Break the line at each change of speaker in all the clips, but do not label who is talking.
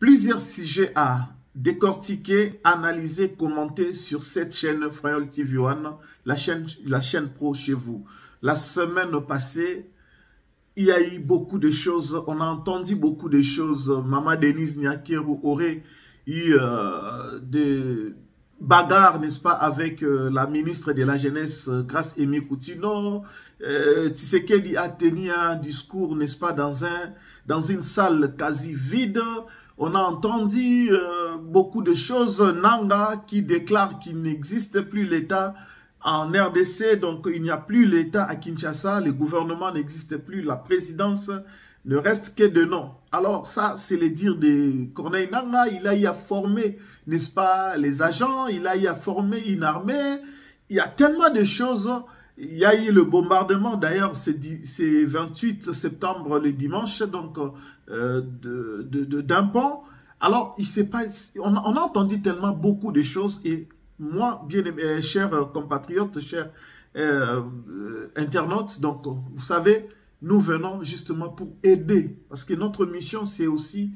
Plusieurs sujets à décortiquer, analyser, commenter sur cette chaîne Frayol TV One, la chaîne pro chez vous. La semaine passée, il y a eu beaucoup de choses, on a entendu beaucoup de choses. Maman Denise Nyakeru aurait eu des bagarres, n'est-ce pas, avec la ministre de la Jeunesse, Grace Amy Coutinho. Tshisekedi a tenu un discours, n'est-ce pas, dans une salle quasi vide. On a entendu beaucoup de choses. Nanga qui déclare qu'il n'existe plus l'État en RDC, donc il n'y a plus l'État à Kinshasa, le gouvernement n'existe plus, la présidence ne reste que de nom. Alors ça, c'est le dire de Corneille Nanga, il a eu à former, n'est-ce pas, les agents, il a eu à former une armée, il y a tellement de choses. Il y a eu le bombardement, d'ailleurs, c'est 28 septembre, le dimanche, donc d'un pont. Alors, on a entendu tellement beaucoup de choses et moi, bien aimé, chers compatriotes, chers internautes, donc vous savez, nous venons justement pour aider, parce que notre mission, c'est aussi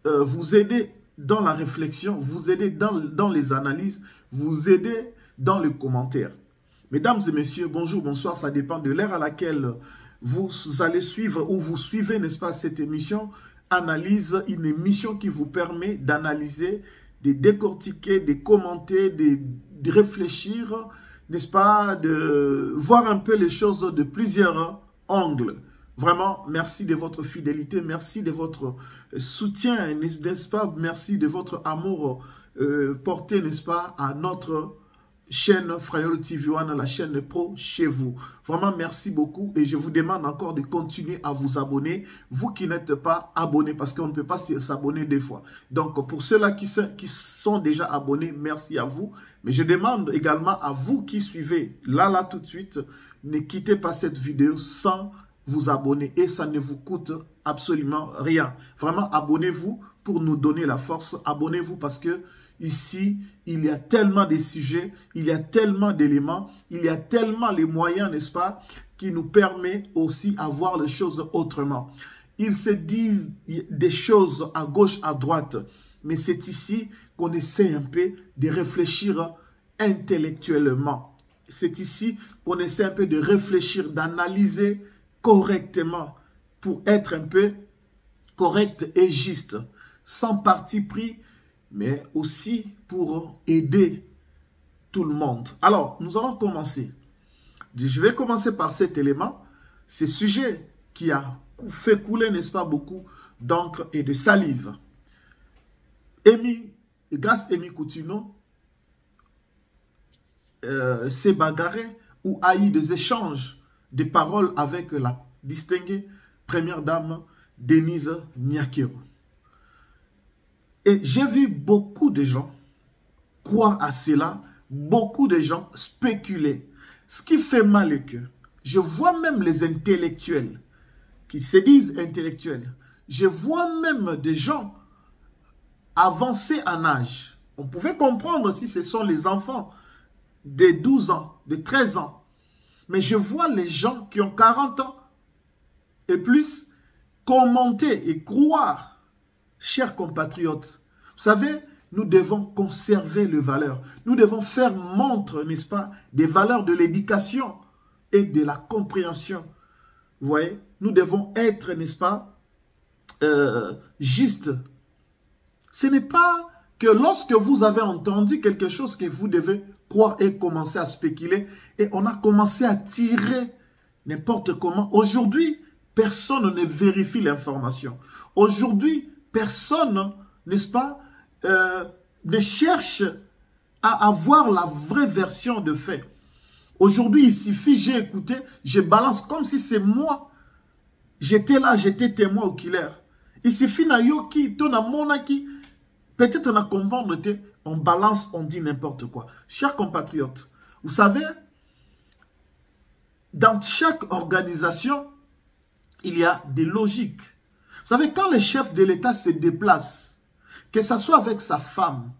vous aider dans la réflexion, vous aider dans les analyses, vous aider dans les commentaires. Mesdames et messieurs, bonjour, bonsoir, ça dépend de l'heure à laquelle vous allez suivre ou vous suivez, n'est-ce pas, cette émission. Analyse, une émission qui vous permet d'analyser, de décortiquer, de commenter, de réfléchir, n'est-ce pas, de voir un peu les choses de plusieurs angles. Vraiment, merci de votre fidélité, merci de votre soutien, n'est-ce pas, merci de votre amour porté, n'est-ce pas, à notre chaîne Frayol TV One, la chaîne pro chez vous. Vraiment, merci beaucoup et je vous demande encore de continuer à vous abonner. Vous qui n'êtes pas abonnés, parce qu'on ne peut pas s'abonner deux fois. Donc, pour ceux-là qui sont déjà abonnés, merci à vous. Mais je demande également à vous qui suivez, là, tout de suite, ne quittez pas cette vidéo sans vous abonner. Et ça ne vous coûte absolument rien. Vraiment, abonnez-vous pour nous donner la force. Abonnez-vous parce que ici, il y a tellement de sujets, il y a tellement d'éléments, il y a tellement les moyens, n'est-ce pas, qui nous permet aussi à voir les choses autrement. Il se dit des choses à gauche, à droite, mais c'est ici qu'on essaie un peu de réfléchir intellectuellement. C'est ici qu'on essaie un peu de réfléchir, d'analyser correctement pour être un peu correct et juste, sans parti pris, mais aussi pour aider tout le monde. Alors, nous allons commencer. Je vais commencer par cet élément, ce sujet qui a fait couler, n'est-ce pas, beaucoup d'encre et de salive. Grace Amy Coutinho s'est bagarré ou a eu des échanges de paroles avec la distinguée première dame Denise Nyakeru. Et j'ai vu beaucoup de gens croire à cela, beaucoup de gens spéculer. Ce qui fait mal est que je vois même les intellectuels qui se disent intellectuels. Je vois même des gens avancés en âge. On pouvait comprendre si ce sont les enfants de 12 ans, de 13 ans. Mais je vois les gens qui ont 40 ans et plus commenter et croire. Chers compatriotes, vous savez, nous devons conserver les valeurs. Nous devons faire montre, n'est-ce pas, des valeurs de l'éducation et de la compréhension. Vous voyez, nous devons être, n'est-ce pas, juste. Ce n'est pas que lorsque vous avez entendu quelque chose que vous devez croire et commencer à spéculer, et on a commencé à tirer n'importe comment. Aujourd'hui, personne ne vérifie l'information. Aujourd'hui, personne, n'est-ce pas, ne cherche à avoir la vraie version de fait. Aujourd'hui, il suffit, j'ai écouté, je balance comme si c'est moi. J'étais là, j'étais témoin oculaire. Il suffit, peut-être on a compris, on balance, on dit n'importe quoi. Chers compatriotes, vous savez, dans chaque organisation, il y a des logiques. Vous savez, quand le chef de l'État se déplace, que ce soit avec sa femme,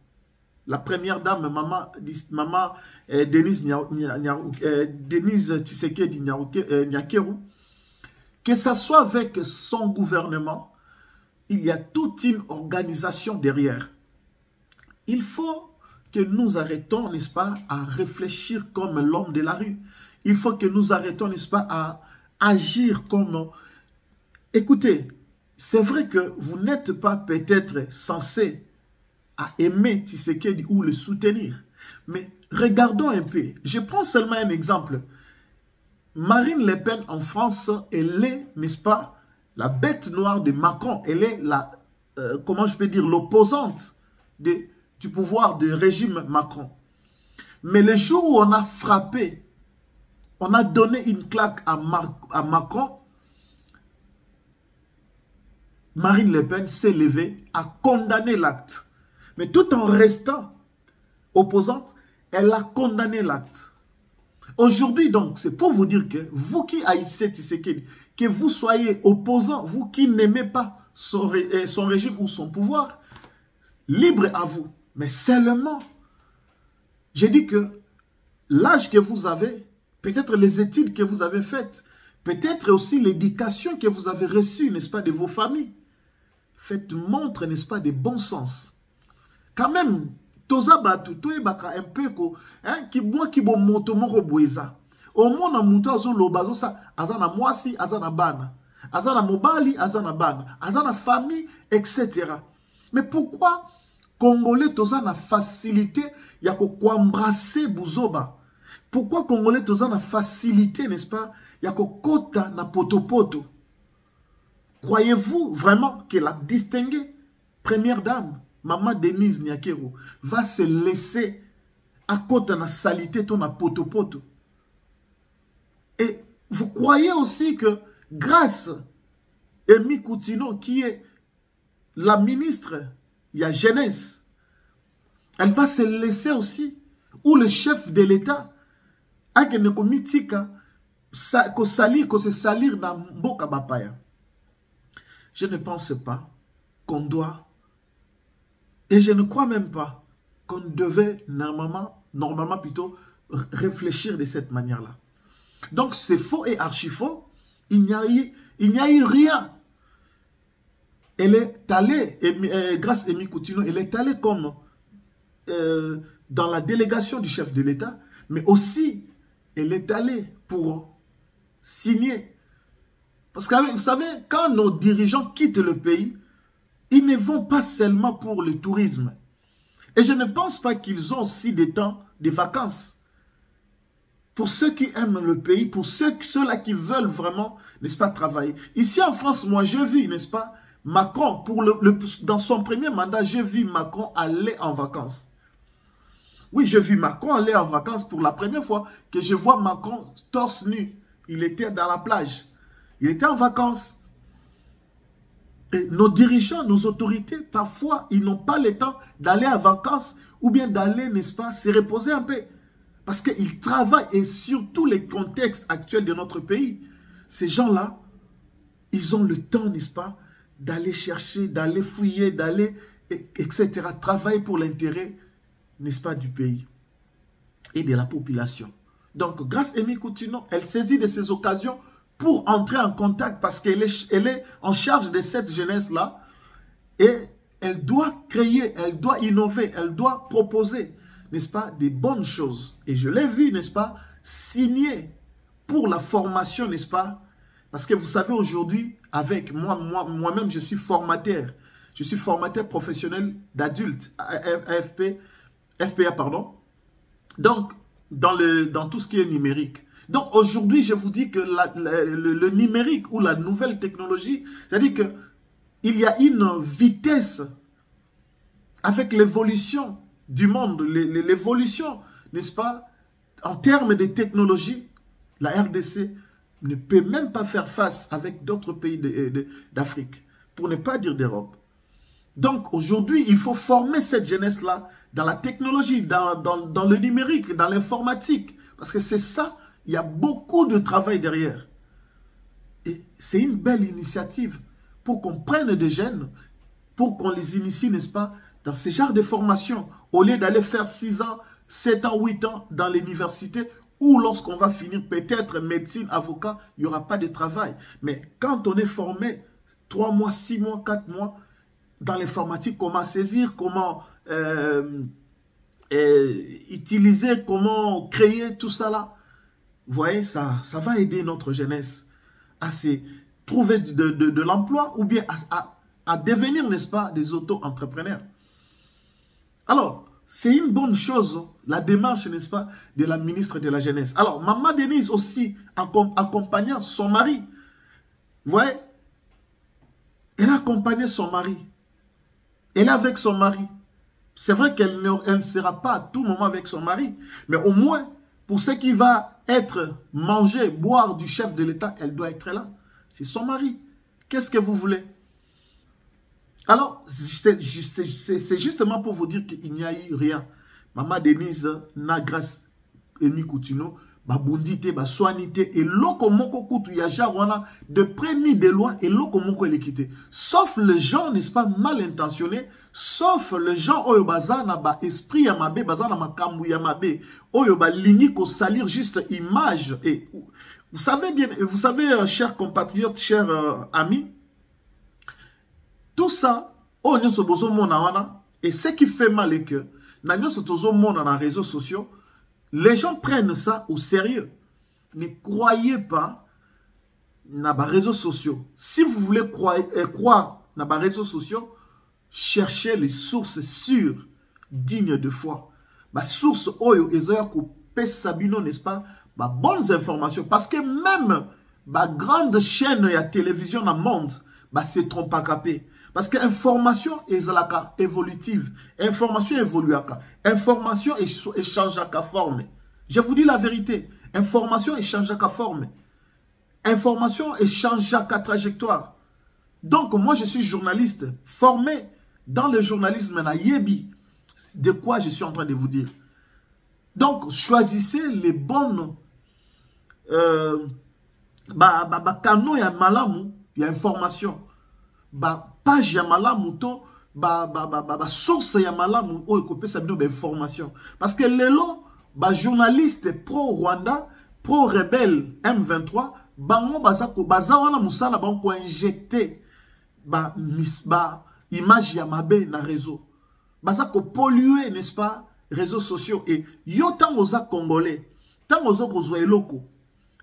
la première dame, maman Denise Tshisekedi Nyakeru, que ce soit avec son gouvernement, il y a toute une organisation derrière. Il faut que nous arrêtons, n'est-ce pas, à réfléchir comme l'homme de la rue. Il faut que nous arrêtons, n'est-ce pas, à agir comme... Écoutez, c'est vrai que vous n'êtes pas peut-être censé à aimer Tshisekedi ou le soutenir. Mais regardons un peu. Je prends seulement un exemple. Marine Le Pen en France, elle est, n'est-ce pas, la bête noire de Macron. Elle est la, comment je peux dire, l'opposante du pouvoir du régime Macron. Mais le jour où on a frappé, on a donné une claque à Macron, Marine Le Pen s'est levée à condamner l'acte. Mais tout en restant opposante, elle a condamné l'acte. Aujourd'hui, donc, c'est pour vous dire que vous qui haïssez Tshisekedi, que vous soyez opposant, vous qui n'aimez pas son régime ou son pouvoir, libre à vous. Mais seulement, j'ai dit que l'âge que vous avez, peut-être les études que vous avez faites, peut-être aussi l'éducation que vous avez reçue, n'est-ce pas, de vos familles, faites montre, n'est-ce pas, de bon sens. Quand même, toza batu, to ebaka un peu ko, hein, ki moi ki bo moto moko boeza. Au moins na muto azo lobazo sa, azana mwasi, azana bana, azana mobali, azana bana, azana famille, etc. Mais pourquoi Congolais toza na facilité ya ko embrasser buzoba? Pourquoi Congolais toza na facilité, n'est-ce pas, ya ko kota na potopoto? Croyez-vous vraiment que la distinguée première dame, Maman Denise Nyakero, va se laisser à côté de la salité ton na poto-poto? Et vous croyez aussi que grâce à Emi Koutino, qui est la ministre, il y a jeunesse, elle va se laisser aussi, ou le chef de l'État, a que ne komitika, ko se salir dans Mboka Bapaya. Je ne pense pas qu'on doit, et je ne crois même pas qu'on devait normalement plutôt réfléchir de cette manière-là. Donc c'est faux et archi faux. Il n'y a eu rien. Elle est allée, grâce à Emi Koutino, elle est allée comme dans la délégation du chef de l'État, mais aussi elle est allée pour signer. Parce que vous savez, quand nos dirigeants quittent le pays, ils ne vont pas seulement pour le tourisme. Et je ne pense pas qu'ils ont aussi des temps de vacances. Pour ceux qui aiment le pays, pour ceux-là qui veulent vraiment, n'est-ce pas, travailler. Ici en France, moi, j'ai vu, n'est-ce pas, Macron, dans son premier mandat, j'ai vu Macron aller en vacances. Oui, j'ai vu Macron aller en vacances pour la première fois que je vois Macron torse nu. Il était dans la plage. Il était en vacances. Et nos dirigeants, nos autorités, parfois, ils n'ont pas le temps d'aller en vacances ou bien d'aller, n'est-ce pas, se reposer un peu. Parce qu'ils travaillent et sur tous les contextes actuels de notre pays, ces gens-là, ils ont le temps, n'est-ce pas, d'aller chercher, d'aller fouiller, d'aller, etc. Travailler pour l'intérêt, n'est-ce pas, du pays et de la population. Donc, grâce à Emi Koutino, elle saisit de ces occasions pour entrer en contact parce qu'elle est en charge de cette jeunesse-là et elle doit créer, elle doit innover, elle doit proposer, n'est-ce pas, des bonnes choses. Et je l'ai vu, n'est-ce pas, signer pour la formation, n'est-ce pas, parce que vous savez aujourd'hui, avec moi-même, je suis formateur. Je suis formateur professionnel d'adultes, FPA, pardon. Donc, dans tout ce qui est numérique. Donc aujourd'hui, je vous dis que le numérique ou la nouvelle technologie, c'est-à-dire qu'il y a une vitesse avec l'évolution du monde, l'évolution, n'est-ce pas, en termes de technologie, la RDC ne peut même pas faire face avec d'autres pays d'Afrique, pour ne pas dire d'Europe. Donc aujourd'hui, il faut former cette jeunesse-là dans la technologie, dans le numérique, dans l'informatique, parce que c'est ça. Il y a beaucoup de travail derrière. Et c'est une belle initiative pour qu'on prenne des jeunes, pour qu'on les initie, n'est-ce pas, dans ce genre de formation, au lieu d'aller faire 6 ans, 7 ans, 8 ans dans l'université, ou lorsqu'on va finir peut-être médecine, avocat, il n'y aura pas de travail. Mais quand on est formé 3 mois, 6 mois, 4 mois, dans l'informatique, comment saisir, comment utiliser, comment créer tout ça là. Vous voyez, ça va aider notre jeunesse à se trouver de l'emploi ou bien à devenir, n'est-ce pas, des auto-entrepreneurs. Alors, c'est une bonne chose, la démarche, n'est-ce pas, de la ministre de la Jeunesse. Alors, Maman Denise aussi, accompagnant son mari. Vous voyez, elle a accompagné son mari. Elle est avec son mari. C'est vrai qu'elle ne sera pas à tout moment avec son mari, mais au moins, pour ce qui va être manger, boire du chef de l'État, elle doit être là. C'est son mari. Qu'est-ce que vous voulez? Alors, c'est justement pour vous dire qu'il n'y a eu rien. Maman Denise n'a grâce Emi Coutinho, babundite, baswanite, et loko moko kutu yaja wana de près ni de loin, et loko moko l'équité. Sauf les gens, n'est-ce pas, mal intentionnés, sauf les gens oyo bazana ba esprit yamabe, bazana makambu yamabe, oyo ba lingi ko salir juste image. Et vous savez bien, vous savez, chers compatriotes, chers amis, tout ça, oh, et ce qui fait mal est que, dans les réseaux sociaux, les gens prennent ça au sérieux. Ne croyez pas dans les réseaux sociaux. Si vous voulez croire dans les réseaux sociaux, cherchez les sources sûres, dignes de foi. Les sources, n'est-ce pas, bonnes informations. Parce que même les grandes chaînes de télévision dans le monde, se trompent pas capé. Parce que l'information est évolutive. Information évolue. Information échange à forme. Je vous dis la vérité. Information échange à forme. Information échange à trajectoire. Donc, moi, je suis journaliste formé dans le journalisme à Yebi. De quoi je suis en train de vous dire. Donc, choisissez les bonnes canaux, il y a malamu, il y a information. Page ya malamu to source ya malamu o ekopé ça bien information parce que lelo journaliste pro Rwanda pro rebelle M23 bango baza wana musala bango injecter image ya mabe na réseau baza ko polluer, n'est-ce pas, réseaux sociaux. Et yo tango za congolais tango zo kozwa eloko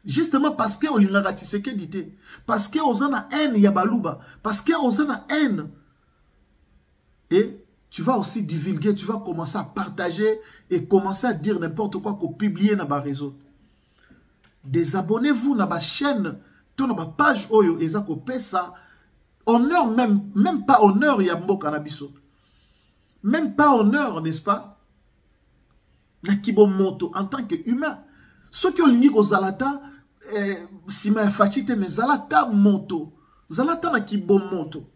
justement parce que on l'a ratisseké d'ité, parce que on a haine yabaluba, parce que on a haine. Et tu vas aussi divulguer, tu vas commencer à partager et commencer à dire n'importe quoi qu'on publie dans les réseaux. Désabonnez-vous dans la chaîne, dans la page oyo ezako pesa honneur, même pas honneur yambo canabiso. Même pas honneur, n'est-ce pas? Nakibo monto en tant qu'humain. Ceux qui ont ligné aux zalata, si ma fachite, mais zalata monto. Zalata na ki bon monto.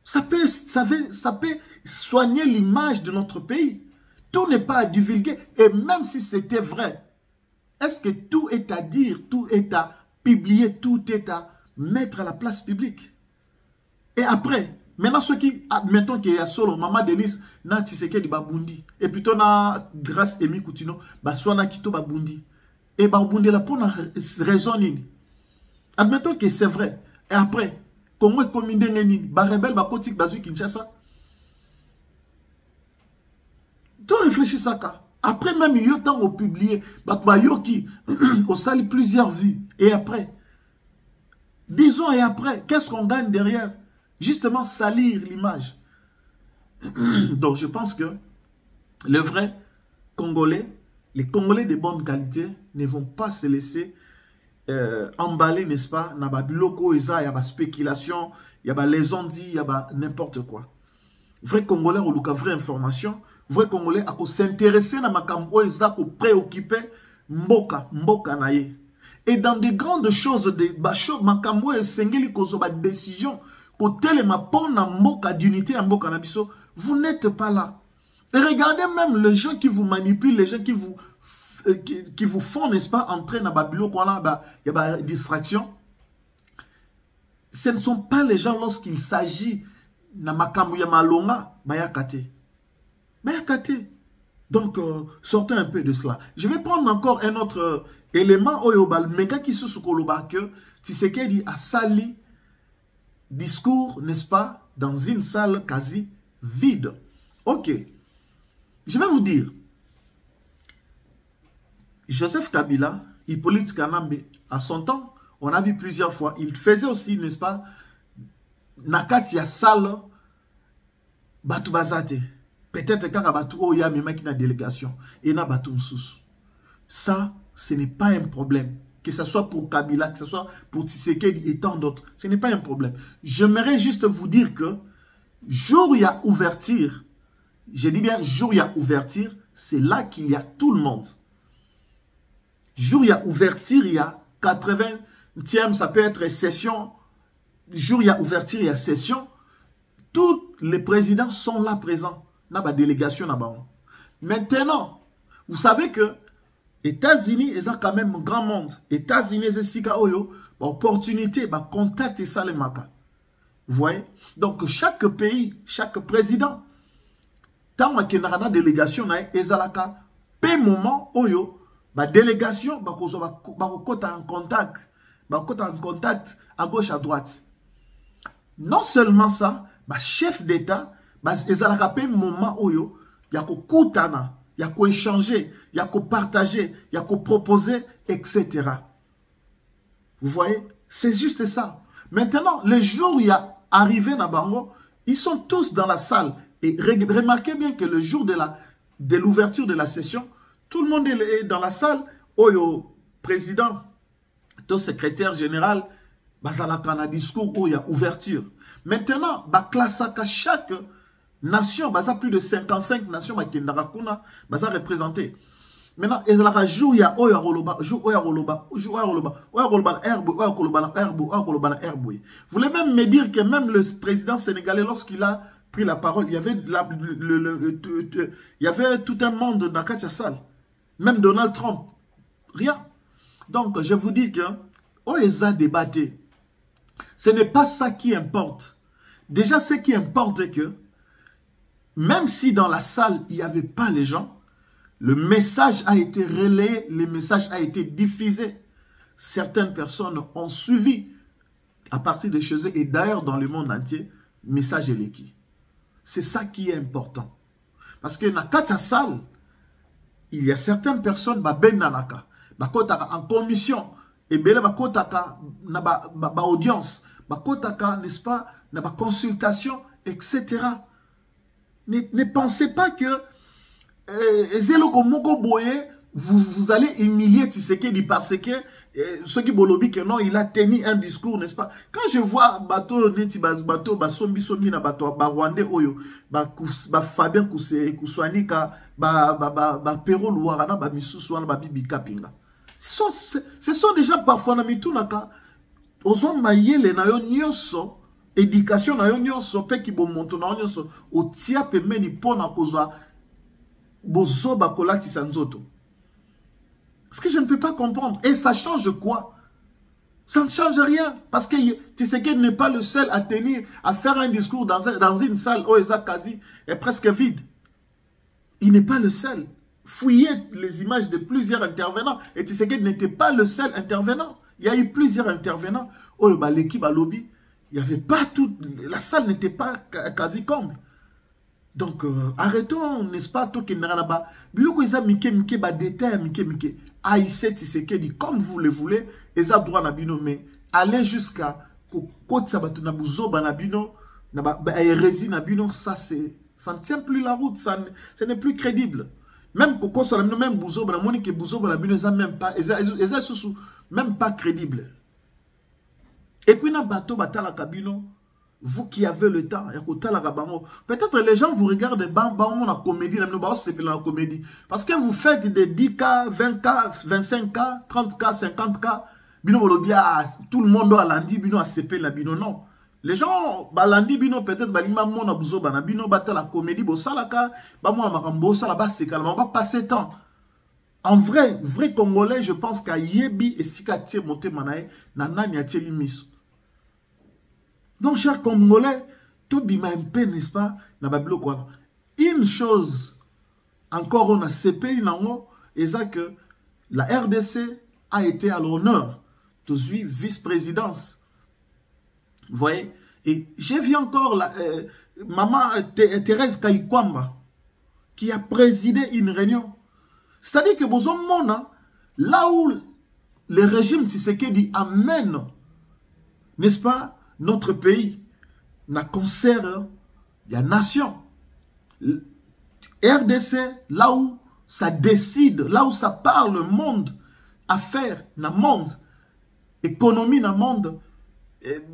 Ça peut soigner l'image de notre pays. Tout n'est pas à divulguer. Et même si c'était vrai, est-ce que tout est à dire, tout est à publier, tout est à mettre à la place publique? Et après, maintenant ceux qui, admettons qu'il y a solo, Maman Denise, na tiseke di babundi. Et plutôt na grâce Emi Coutinho, soit na kito babundi. Et babundi la pour raison nini. Admettons que c'est vrai. Et après, Congo est commune nini, rebelle, kotik, bazu Kinshasa. Tu réfléchis ça ka. Après même, il y a temps au publier, yoki, au sali plusieurs vues. Et après, disons et après, qu'est-ce qu'on gagne derrière? Justement, salir l'image. Donc, je pense que le vrai Congolais, les Congolais de bonne qualité, ne vont pas se laisser emballer, n'est-ce pas? Il y a des spéculations, il y a les ondits, il y a n'importe quoi. Vrai Congolais, on a vraie information. Vrai Congolais, à s'intéresser à makambo, à préoccuper mboka naye. Et dans des grandes choses, des makambo et sengeli kozo ba décision, côté les mapon na mboka d'unité en mboka nabiso, vous n'êtes pas là. Et regardez même les gens qui vous manipulent, les gens qui vous font, n'est-ce pas, entrer dans Babylone, il y a des distractions. Ce ne sont pas les gens lorsqu'il s'agit de makambo ya malonga, bayakate. Donc, sortez un peu de cela. Je vais prendre encore un autre élément. Oyobal, meka qui se soukoloba que Tshisekedi a sali discours, n'est-ce pas, dans une salle quasi vide. Ok. Je vais vous dire. Joseph Kabila, Hippolyte Kanambe, à son temps, on a vu plusieurs fois, il faisait aussi, n'est-ce pas, nakati ya salle, batu bazate. Peut-être quand batu oya mema qui na délégation, et na batu msous. Ça, ce n'est pas un problème. Que ce soit pour Kabila, que ce soit pour Tshisekedi et tant d'autres, ce n'est pas un problème. J'aimerais juste vous dire que, jour il y a ouverture, je dis bien jour il y a ouverture, c'est là qu'il y a tout le monde. Jour il y a ouverture, il y a 80e, ça peut être session. Jour il y a ouverture, il y a session. Tous les présidents sont là présents. Dans la délégation. Maintenant, vous savez que États-Unis, ils ont quand même un grand monde. États-Unis, c'est opportunité, contact et ça les maka. Vous voyez? Donc, chaque pays, chaque président, tant qu'il y a une délégation, ils ont un moment où la délégation, ils en contact. En contact à gauche, à droite. Non seulement ça, chef d'État, ils ont un moment où il y a koutana. Il y a qu'à échanger, il y a qu'à partager, il y a qu'à proposer, etc. Vous voyez? C'est juste ça. Maintenant, le jour où il y a arrivé dans Bango, ils sont tous dans la salle. Et remarquez bien que le jour de l'ouverture de la session, tout le monde est dans la salle. Le président, le secrétaire général, il y a un discours où il y a ouverture. Maintenant, chaque nation, plus de 55 nations qui sont représentées. Maintenant, il y a un jour, il y a vous voulez même me dire que même le président sénégalais, lorsqu'il a pris la parole, il y avait tout un monde dans la salle. Même Donald Trump. Rien. Donc, je vous dis que OESA débatté. Ce n'est pas ça qui importe. Déjà, ce qui importe est que même si dans la salle, il n'y avait pas les gens, le message a été relayé, le message a été diffusé. Certaines personnes ont suivi à partir de chez eux et d'ailleurs dans le monde entier, le message est l'équipe. C'est ça qui est important. Parce que dans la salle, il y a certaines personnes qui en commission et qui en audience, n'est-ce pas, consultation, etc. Ne pensez pas que vous allez humilier Tshisekedi parce que ceux qui bolobi que non, il a tenu un discours, n'est-ce pas? Quand je vois bateau neti bateau sombi na bateau Rwandais oyo Fabien Kouswani ka Pero Louarana misusu wana bibi kapinga. Ce sont déjà parfois na mitunaka ozo mayele na yo nyonso éducation na yo nyonso pe ki bomonto na yo nyonso otia pemeni pona kozwa bozoba kolati sanzoto. Ce que je ne peux pas comprendre. Et ça change quoi? Ça ne change rien. Parce que Tshisekedi n'est pas le seul à tenir, à faire un discours dans une salle où Eza Kazi est presque vide. Il n'est pas le seul. Fouillez les images de plusieurs intervenants. Et Tshisekedi n'était pas le seul intervenant. Il y a eu plusieurs intervenants. Oh, l'équipe à lobby, il n'y avait pas tout. La salle n'était pas quasi comble. Donc, arrêtons, n'est-ce pas, tout qui n'est pas là-bas. Biloko isa mike mike ba détail mike mike. Aïssé Tshisekedi comme vous le voulez, eza droit na bino mais aller jusqu'à côté sabatu na buzo ba na bino na ba hérésie na bino, ça ne tient plus la route, ça ce n'est plus crédible. Même koko sa bino même buzo ba na moni que buzo ba na bino eza même pas eza sous même pas crédible. Et puis na bateau batala kabino. Vous qui avez le temps, peut-être les gens vous regardent la comédie, la comédie. Parce que vous faites des 10K, 20K, 25K, 30K, 50K. Tout le monde doit lundi, bino a CP la bino. Non. Les gens, lundi, bino peut-être, la comédie, on va passer temps. En vrai Congolais, je pense qu'à Yebi et Sikati monté manae, nanani a tieli miso. Donc, chers Congolais, tout bima un peu, n'est-ce pas? Une chose, encore on a CPI, c'est que la RDC a été à l'honneur de suivre vice-présidence. Vous voyez? Et j'ai vu encore maman Thérèse Kayikwamba qui a présidé une réunion. C'est-à-dire que besoin mona, là où le régime Tshisekedi amène, n'est-ce pas, notre pays, na concert, il y a nation. RDC, là où ça décide, là où ça parle, le monde, affaires, na monde, économie, na monde,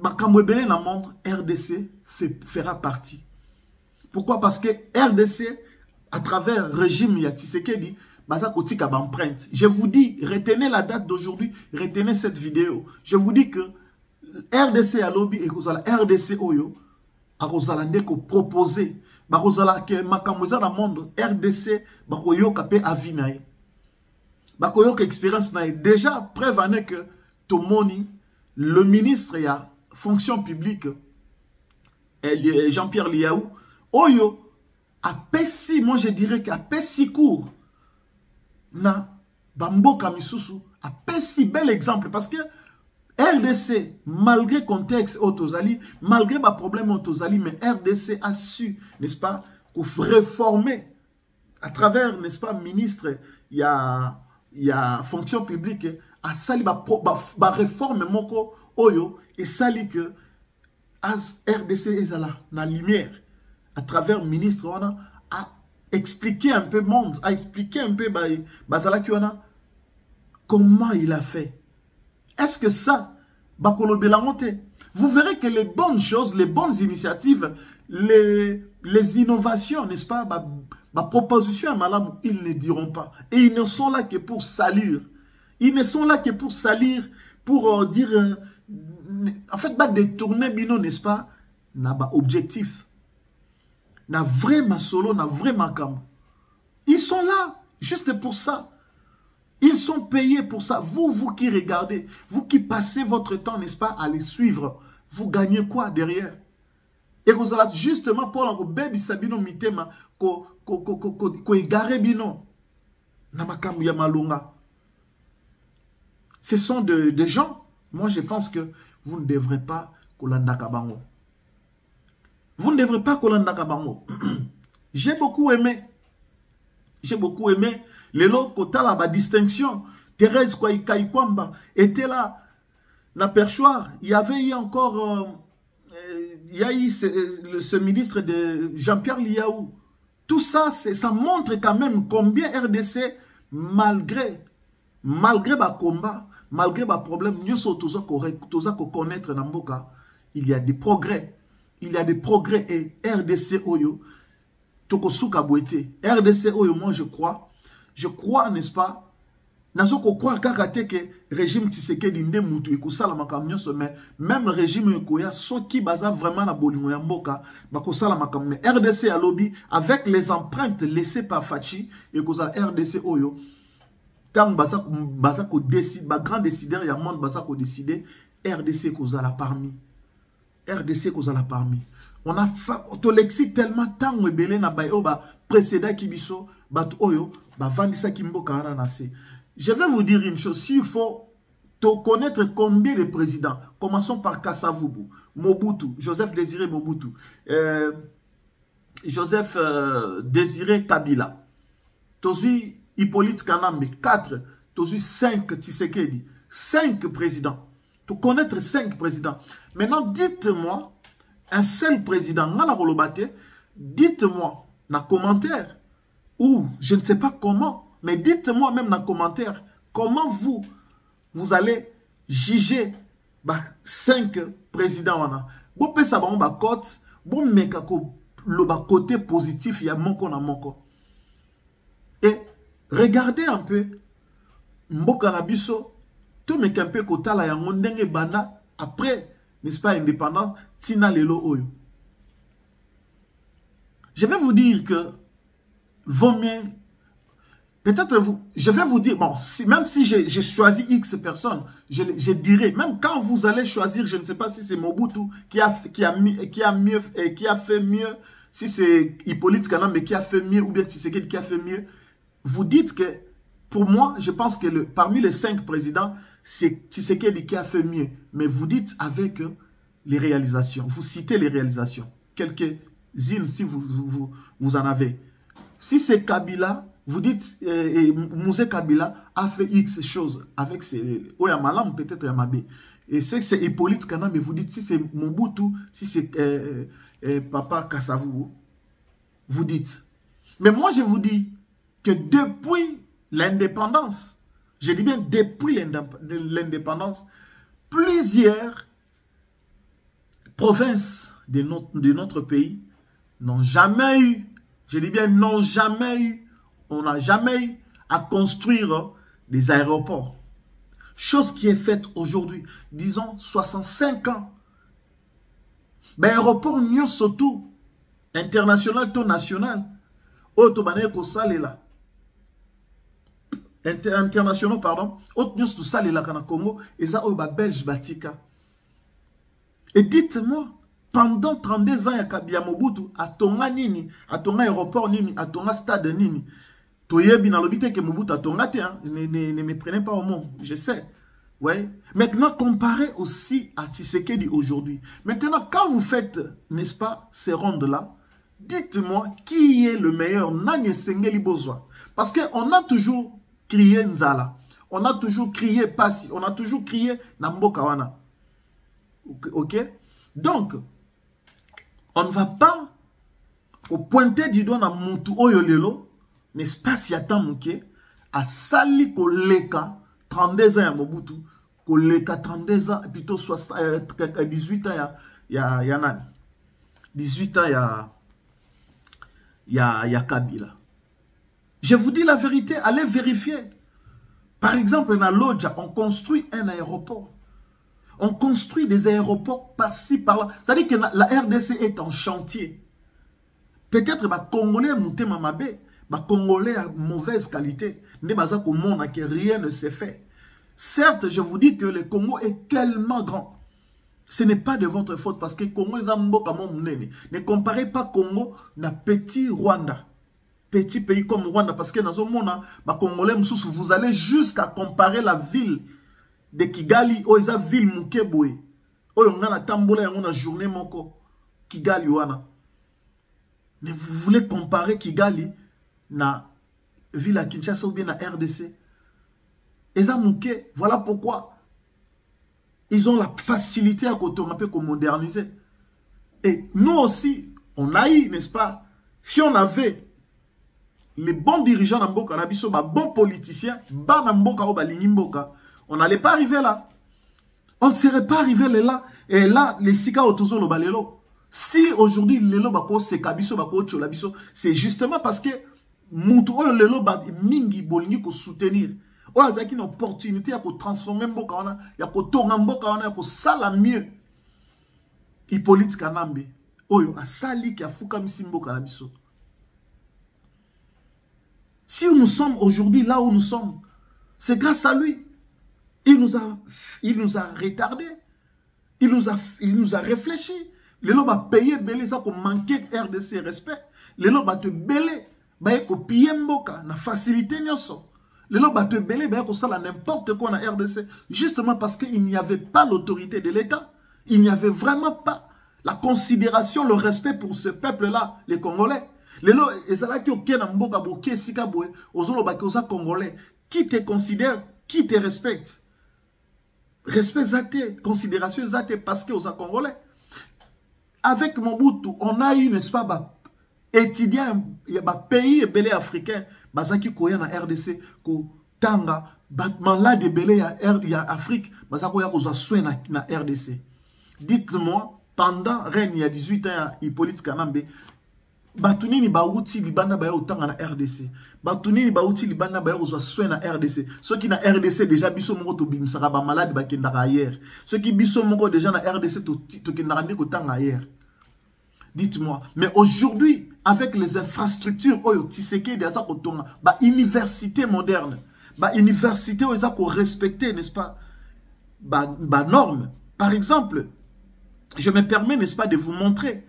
makamwebele na monde, RDC fera partie. Pourquoi? Parce que RDC, à travers le régime ya Tshisekedi, empreinte. Je vous dis, retenez la date d'aujourd'hui, retenez cette vidéo. Je vous dis que RDC à lobby et RDC Oyo, a Rosalande proposé, Barosala que makamweza na monde RDC bakoyo kapé avinae. Bakoyo que expérience nae. Déjà preuve que Tomoni, le ministre ya fonction publique, Jean-Pierre Liaou, Oyo a pessi, moi je dirais qu'à pessi court na Bamboka Misusu, a pessi bel exemple parce que RDC, malgré contexte Otozali, malgré les problèmes Otozali, mais RDC a su, n'est-ce pas, réformer à travers, n'est-ce pas, ministre, il y a fonction publique, a sali ba réforme moko oyo et sali que as RDC est là, na lumière, à travers ministre on a expliqué un peu monde, a expliqué un peu bazala qui comment il a fait. Est-ce que ça, vous verrez que les bonnes choses, les bonnes initiatives, les innovations, n'est-ce pas, ma proposition à Malam, ils ne diront pas. Et ils ne sont là que pour salir. Ils ne sont là que pour salir, pour dire, en fait, détourner Bino, n'est-ce pas, n'a pas objectif. N'a vraiment solo, n'a vraiment cam. Ils sont là, juste pour ça. Ils sont payés pour ça. Vous qui regardez, vous qui passez votre temps, n'est-ce pas, à les suivre, vous gagnez quoi derrière? Et vous allez justement pour la bébé sabino mitema ko egare bino na makambu ya malunga. Ce sont des gens, moi je pense que vous ne devrez pas kolandaka bango. Vous ne devrez pas kolandaka bango. J'ai beaucoup aimé. J'ai beaucoup aimé. Les lots, la distinction. Thérèse Kayikwamba était là. La perchoir. Il y avait eu encore. Il y a eu ce ministre de Jean-Pierre Liaou. Tout ça, ça montre quand même combien RDC, malgré le combat, malgré le problème, nous sommes connaître Namboka. Il y a des progrès. Il y a des progrès et RDC Oyo. Tokosuka Bouete. RDC Oyo, moi je crois, n'est-ce pas, nazoko croire kakate que régime Tshisekedi nde mutu ekosala makamyo mais même régime ekoya soki baza vraiment na bolingo ya mboka bakosala makamyo. RDC à lobby avec les empreintes laissées par Fachi ekozala RDC Oyo tant baza ko décide ba grand décideur ya monde baza ko décider RDC kozala parmi. RDC kozala parmi. On a to lexique tellement tant ebele na bayo ba précédent kibiso bat oyo ba vandisa kimboka na nase. Je vais vous dire une chose, s'il faut connaître combien de présidents, commençons par Kassavubu, Mobutu, Joseph Désiré Mobutu, Joseph Désiré Kabila, Tozu Hippolyte Kanambe, 4, Tozu 5 Tshisekedi, 5 présidents. Tu connaître 5 présidents. Maintenant, dites-moi, un seul président, dites-moi dans commentaire, ou je ne sais pas comment, mais dites-moi même dans commentaire, comment vous allez juger 5 présidents. Vous pouvez savoir le côté positif, il y a moko na moko. Et regardez un peu, Mboka na biso, tout me un peu kota la yango ndenge banda après, n'est-ce pas, indépendance, tina lelo oyo. Je vais vous dire que vaut mieux, peut-être je vais vous dire, bon, même si j'ai choisi X personnes, je dirais, même quand vous allez choisir, je ne sais pas si c'est Mobutu qui a fait mieux, si c'est Hippolyte Kanambe qui a fait mieux, ou bien Tshisekedi qui a fait mieux, vous dites que, pour moi, je pense que parmi les 5 présidents, c'est Tshisekedi qui a fait mieux. Mais vous dites avec les réalisations. Vous citez les réalisations. Quelques-unes si vous en avez. Si c'est Kabila, vous dites, Mouzé Kabila a fait X choses avec ses... Oui, Malam, peut-être Yamabé. Et c'est que c'est Hippolyte Kana, mais vous dites, si c'est Mobutu, si c'est Papa Kassavou, vous dites. Mais moi, je vous dis que depuis l'indépendance, je dis bien depuis l'indépendance, plusieurs provinces de notre pays n'ont jamais eu, je dis bien n'ont jamais eu, on n'a jamais eu à construire des aéroports. Chose qui est faite aujourd'hui, disons 65 ans. Ben, aéroport n'y surtout international, to national. Autobané ko salela. Internationaux, pardon. Autre news tout ça, les Lakana Congo, et ça, au Belge Batika. Et dites-moi, pendant 32 ans, il y a Mobutu, à Tonga Nini, à Tonga aéroport Nini, à Tonga stade Nini. Toyebi dans l'obité que Mobutu a Tonga, ne me prenez pas au mot, je sais. Ouais. Maintenant, comparez aussi à Tshisekedi aujourd'hui. Maintenant, quand vous faites, n'est-ce pas, ces rondes-là, dites-moi qui est le meilleur Nanye Sengeli Bozwa. Parce qu'on a toujours crié Nzala. On a toujours crié Passi. On a toujours crié Nambokawana. Ok? Donc, on ne va pas pointer du doigt dans Moutou Oyolelo, n'est-ce pas, si attend Mouké, à Sali Koleka, 32 ans à Mobutu, Koleka 32 ans, plutôt 18 ans, il y a 18 ans, il y a Kabila. Je vous dis la vérité, allez vérifier. Par exemple, dans Lodja, on construit un aéroport. On construit des aéroports par-ci, par-là. C'est-à-dire que la RDC est en chantier. Peut-être que les Congolais les Congolais à mauvaise qualité. Que rien ne s'est fait. Certes, je vous dis que le Congo est tellement grand. Ce n'est pas de votre faute parce que le Congo est un peu. Ne comparez pas Congo à petit Rwanda. Petit pays comme Rwanda, parce que dans ce monde, Congolais, vous allez jusqu'à comparer la ville de Kigali, ou la ville Mukeboy, ou on a tambola, on a journée moko, Kigali wana. Mais vous voulez comparer Kigali na ville à Kinshasa ou bien à RDC. Et ça Muke, voilà pourquoi ils ont la facilité à côté un peu qu'on moderniser. Et nous aussi, on a eu, n'est-ce pas, si on avait les bons dirigeants dans Mboka, les bons politiciens, on n'allait pas arriver là. On ne serait pas arrivé là. Et là, les sika autour le balelo. Si aujourd'hui, c'est justement parce que Moutou lelo mingi bolingi ko soutenir. On a une opportunité pour transformer Mboka, pour tourner Mboka, pour sala mieux. Hippolyte Kanambe, oyo a sali ki a fuka misimboka na biso. Si nous sommes aujourd'hui là où nous sommes, c'est grâce à lui. Il nous a retardé. Il nous a réfléchi. Les gens ont payé belé ça pour manquer RDC respect. Les gens ont te belé pour piller mboka na facilité nyoso. Les gens ont te belé pour ça n'importe quoi na RDC justement parce qu'il n'y avait pas l'autorité de l'État. Il n'y avait vraiment pas la considération, le respect pour ce peuple-là, les Congolais. Les gens, Congolais, qui te considère, qui te respecte. Respect zate, considération zate parce que aux Congolais. Avec Mobutu, on a eu, n'est-ce pas, étudiant, pays et belé africain, bazaki koya na RDC, ko tanga, malade belé ya Afrique, bazako ya koza soin na RDC. Dites-moi, pendant règne il y a 18 ans, Hippolyte Kanambe, Batunini bauti libanda baya utanga na RDC. Batunini bauti libanda baya ozwa soin na RDC. Ceux qui na RDC déjà biso moko to bimsaka ba malade ba kendaka ailleurs. Ceux qui biso moko déjà na RDC to kendaka ndeko tanga ailleurs. Dites-moi, mais aujourd'hui avec les infrastructures oyo Tshisekedi asa ko tonga ba université moderne, ba université oyo eza ko respecter, n'est-ce pas? Ba normes. Par exemple, je me permets, n'est-ce pas, de vous montrer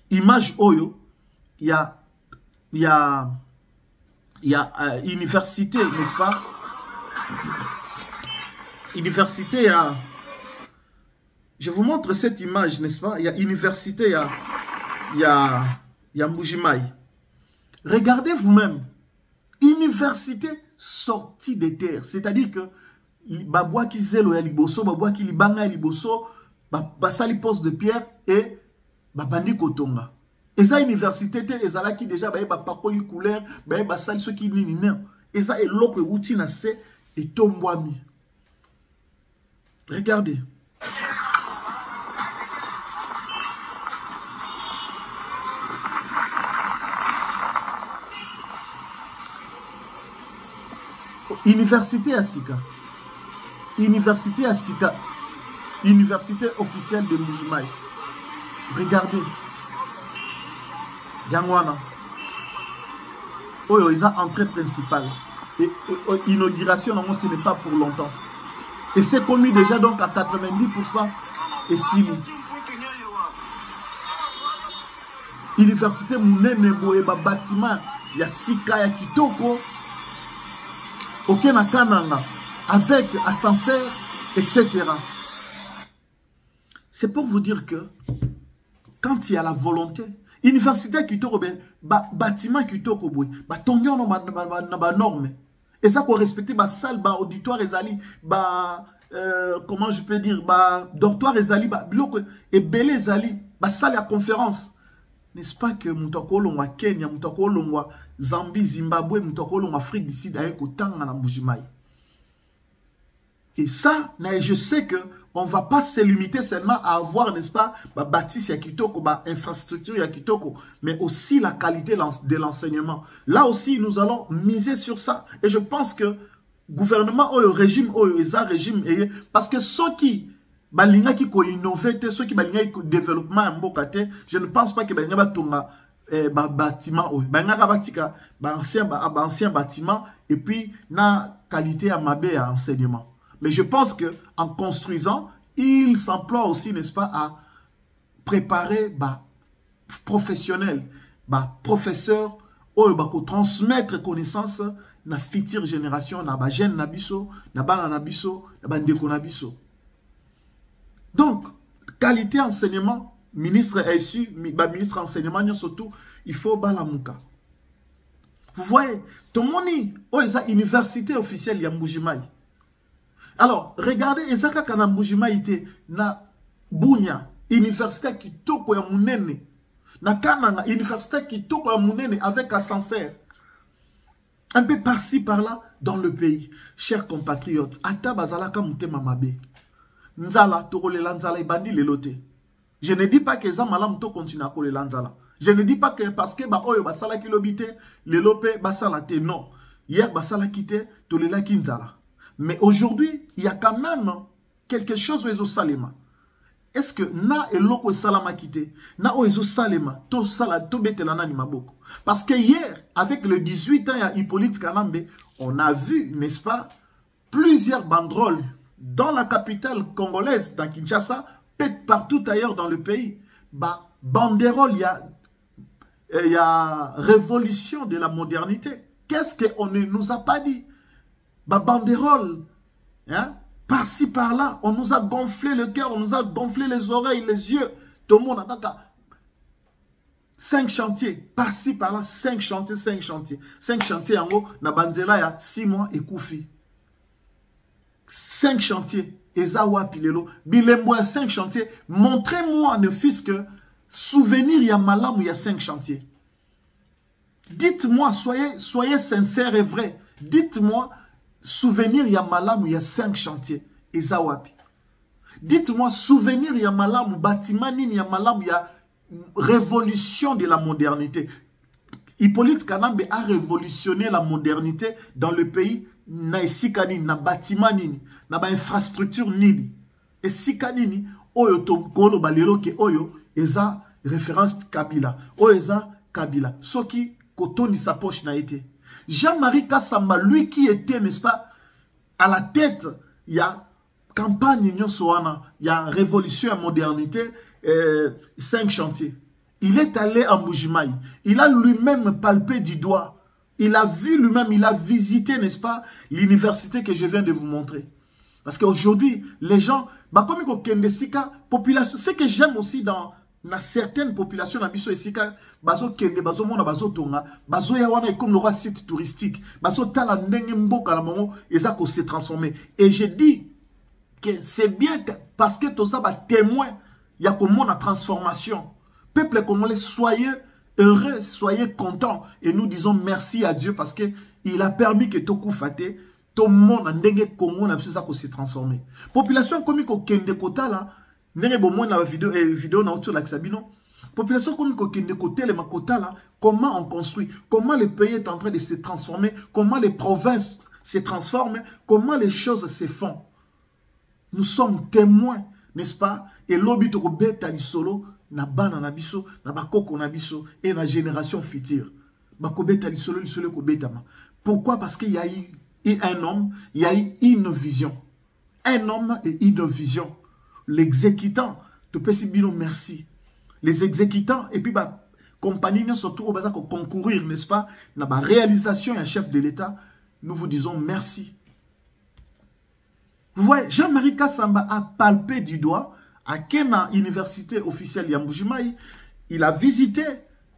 image oyo, il y a université, n'est-ce pas? Université, Je vous montre cette image, n'est-ce pas? Il y a université, il y a Mbuji-Mayi. Regardez vous-même. Université sortie des terres. C'est-à-dire que babwa ki zelo ya liboso, babwa ki libanga ya liboso, basali poste de pierre et babandi kotonga. Eza université te ezala ki déjà baye bapakoli couleur, baye basali ceux qui nini non. Eza eloko euti na se et tombwami. Regardez. Université à Sika. Université à Sika. Université officielle de Mbuji-Mayi. Regardez. Gangwana. Oh, ils ont entrée principale. Et inauguration, non, ce n'est pas pour longtemps. Et c'est commis déjà donc à 90% et 6 000. Université Mounene Boeba bâtiment. Il y a Sika, il y a Kitoko. Ok, na Kananga, avec ascenseur, etc. C'est pour vous dire que quand il y a la volonté, université qui tourne, bâtiment qui tourne, tongion na norme. Et ça pour respecter la salle, auditoire ezali, comment je peux dire, dortoir ezali, et belé ezali, salle à conférence. N'est-ce pas que Moutokolo wa Kenya, Moutokolo wa Zambie, Zimbabwe, Moutokolo wa Afrique du Sud, avec autant na Mbuji-Mayi. Et ça, je sais que on ne va pas se limiter seulement à avoir, n'est-ce pas, bâtisse ya kitoko, infrastructure ya kitoko, mais aussi la qualité de l'enseignement. Là aussi, nous allons miser sur ça. Et je pense que gouvernement, régime, régime, parce que ceux qui balinga qui ko innover, ceux qui balinga qui développement en bokate, je ne pense pas que balinga batonga bâtiment, balinga batika, ancien bâtiment, et puis na qualité à mabé à enseignement. Mais je pense que en construisant, il s'emploie aussi, n'est-ce pas, à préparer professionnels, professeurs, pour transmettre connaissance na future génération, na jeune nabiso, na bana nabiso, na bandeko nabiso. Donc, qualité enseignement, ministre SU, ministre enseignement, surtout, il faut balamuka. Vous voyez, tout le monde est à université officielle ya Mbuji-Mayi. Alors, regardez, ezaka kana Mbuji-Mayi ite na Bunya, université qui toko ya munene. Na Kananga, université qui toko ya munene avec ascenseur. Un peu par-ci, par-là, dans le pays. Chers compatriotes, ata bazalaka mutema mabe. Nzala, tokolela nzala ibandi lelote. Je ne dis pas que ça malam to continue à kolela nzala. Je ne dis pas que parce que oyo basala kilobite, lelope basala te, non. Hier basala kite, tolela kinzala. Mais aujourd'hui, il y a quand même quelque chose aux salema. Est-ce que na eloko salama kite, na ozo salema, to sala to betelana ni maboko. Parce que hier, avec le 18 ans, il y a Hippolyte Kanambe, on a vu, n'est-ce pas, plusieurs banderoles dans la capitale congolaise, dans Kinshasa, peut-être partout ailleurs dans le pays. Banderole, il y a révolution de la modernité. Qu'est-ce qu'on ne nous a pas dit? Banderole, hein? Par-ci, par-là, on nous a gonflé le cœur, on nous a gonflé les oreilles, les yeux. Tout le monde a 5 chantiers, par-ci, par-là, 5 chantiers, 5 chantiers. 5 chantiers, en gros, na banzela, il y a 6 mois et koufi. 5 chantiers. Ezawa Pilelo. Bilembo a 5 chantiers. Montrez-moi, ne fût-ce que souvenir, il y a malam, il y a 5 chantiers. Dites-moi, soyez sincères et vrais. Dites-moi, souvenir, il y a malam, il y a 5 chantiers. Ezawapi. Dites-moi, souvenir, il y a malam, bâtiment, il y a malam, il y a révolution de la modernité. Hippolyte Kanambe a révolutionné la modernité dans le pays. Na esikani na bâtiment nini na ba infrastructure nini esikani oyo to kolo balelo ke oyo eza référence Kabila oyo eza Kabila soki kotoni sa poche na été Jean-Marie Kassamba, lui qui était, n'est-ce pas, à la tête, il y a campagne il y a révolution et modernité, 5 chantiers. Il est allé à Mbuji-Mayi, il a lui-même palpé du doigt. Il a vu lui-même, il a visité, n'est-ce pas, l'université que je viens de vous montrer. Parce qu'aujourd'hui, les gens, bah, comme ils sika population, ce que j'aime aussi dans certaines populations, dans biso sika, bazo kende, bazo mona, bazo tonga, bazo yawana comme le roi site touristique, bazo tala ndenge mboka la maman, et ça s'est transformé. Et je dis que c'est bien parce que tout ça va témoin, il y a comme la transformation. Peuple congolais, soyez heureux, soyez contents. Et nous disons merci à Dieu parce qu'il a permis que Toku Fate, tout le monde, ndenge Congo, ça s'est transformé. Population comme Kende Kota là, ndenge bon moi la vidéo na autour la Sabino. Population comme Kende Kota le Makota là, comment on construit, comment le pays est en train de se transformer, comment les provinces se transforment, comment les choses se font. Nous sommes témoins, n'est-ce pas? Et l'obit au beta di solo na bana na biso, na bakoko na biso et na génération future. Bakobeta di solo ko betama. Pourquoi? Parce qu'il y a eu un homme, il y a eu une vision. Un homme et une vision. L'exécutant, tu peux dire merci. Les exécutants, et puis, bah, compagnie, surtout, on va concourir, n'est-ce pas, dans la réalisation et un chef de l'État, nous vous disons merci. Vous voyez, Jean-Marie Kassamba a palpé du doigt à Kena, université officielle Yamboujimaï. Il a visité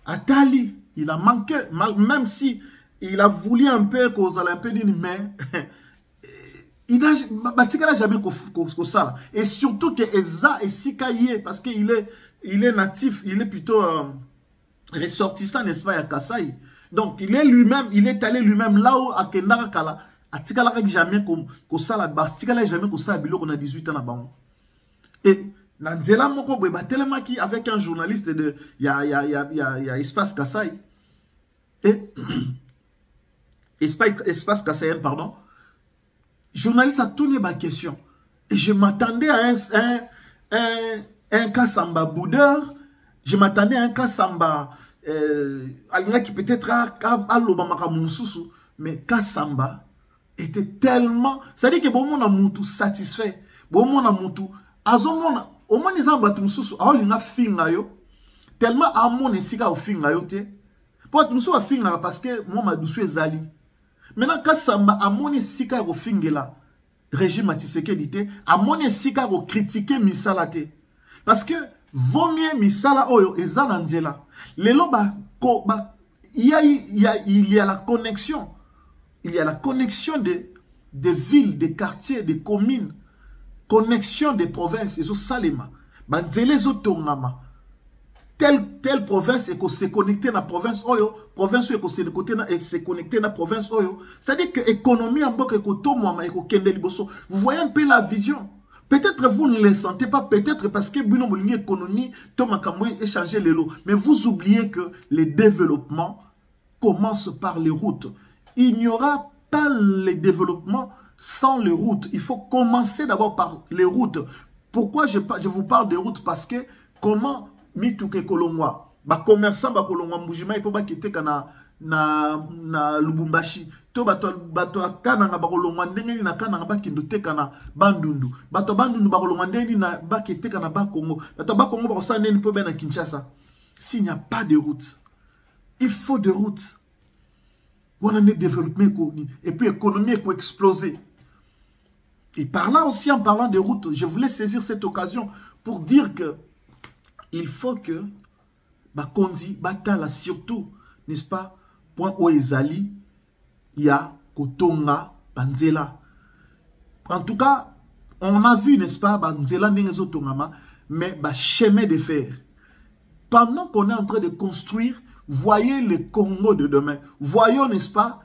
à Tali. Il a manqué, même si il a voulu un peu cause à peu dire, mais il n'a jamais fait ça. Et surtout que Eza est Sikaye, parce qu'il est natif, il est plutôt ressortissant, n'est-ce pas, à Kassai. Donc, il est lui-même, il est allé lui-même là où à Kendara Kala, à Tikala jamais comme ça, là, Tikala jamais comme ça, on a 18 ans là-bas. Et, Nanzela Moko, tellement qui avec un journaliste de, il y a Espace Kassai. Et, Espace Kassaïen, pardon. Journaliste a tourné ma question. Et je m'attendais à un Kassamba boudeur. Je m'attendais à un Kassamba qui peut-être à l'Obama Moussousou. Mais Kassamba était tellement. C'est-à-dire que bon monde a moutou satisfait. Bon monde a moutou. Azomona. Au moins ils ont battu Moussousou. Ah, il a finga yo. Tellement à mon esika au finga yo te. Pour être Moussou a finga parce que moi ma douce ezali. Maintenant, quand Samba a mon sika au fingela, régime Tshisekedi te, a mon sika au critiquer misala te. Parce que, vaut mieux misala oyo ezalanzela. Les loba, il y a la connexion. Il y a la connexion des villes, des quartiers, des communes. Connexion des provinces. Et ça, salema. Banzele zo tongama. Telle province est se connecter à la province oyo, province est se connecter à la province oyo. C'est-à-dire que l'économie en bok vous voyez un peu la vision. Peut-être vous ne le sentez pas, peut-être parce que vous avez l'économie, échanger les lots. Mais vous oubliez que le développement commence par les routes. Il n'y aura pas le développement sans les routes. Il faut commencer d'abord par les routes. Pourquoi je vous parle des routes? Parce que comment mituke kolongwa ba commerçant ba kolongwa mbujima ipo ba kiteka na Lubumbashi to bato kana ba kolongwa ndenge na kana ba kindo teka na Bandundu bato Bandundu ba kolongwa ndenge na ba kiteka na ba Congo bato ba Congo ba kosana ndenge po na Kinshasa. S'il n'y a pas de route, il faut de routes. On a un développement et puis l'économie est exploser. Et par là aussi, en parlant de routes, je voulais saisir cette occasion pour dire que il faut que Kondi Batala surtout, n'est-ce pas, point où Ezali, il y a Kotonga, Banzela. En tout cas, on a vu, n'est-ce pas, Banzela Nengezo Tongama, mais chemin de fer. Pendant qu'on est en train de construire, voyez le Congo de demain. Voyons, n'est-ce pas,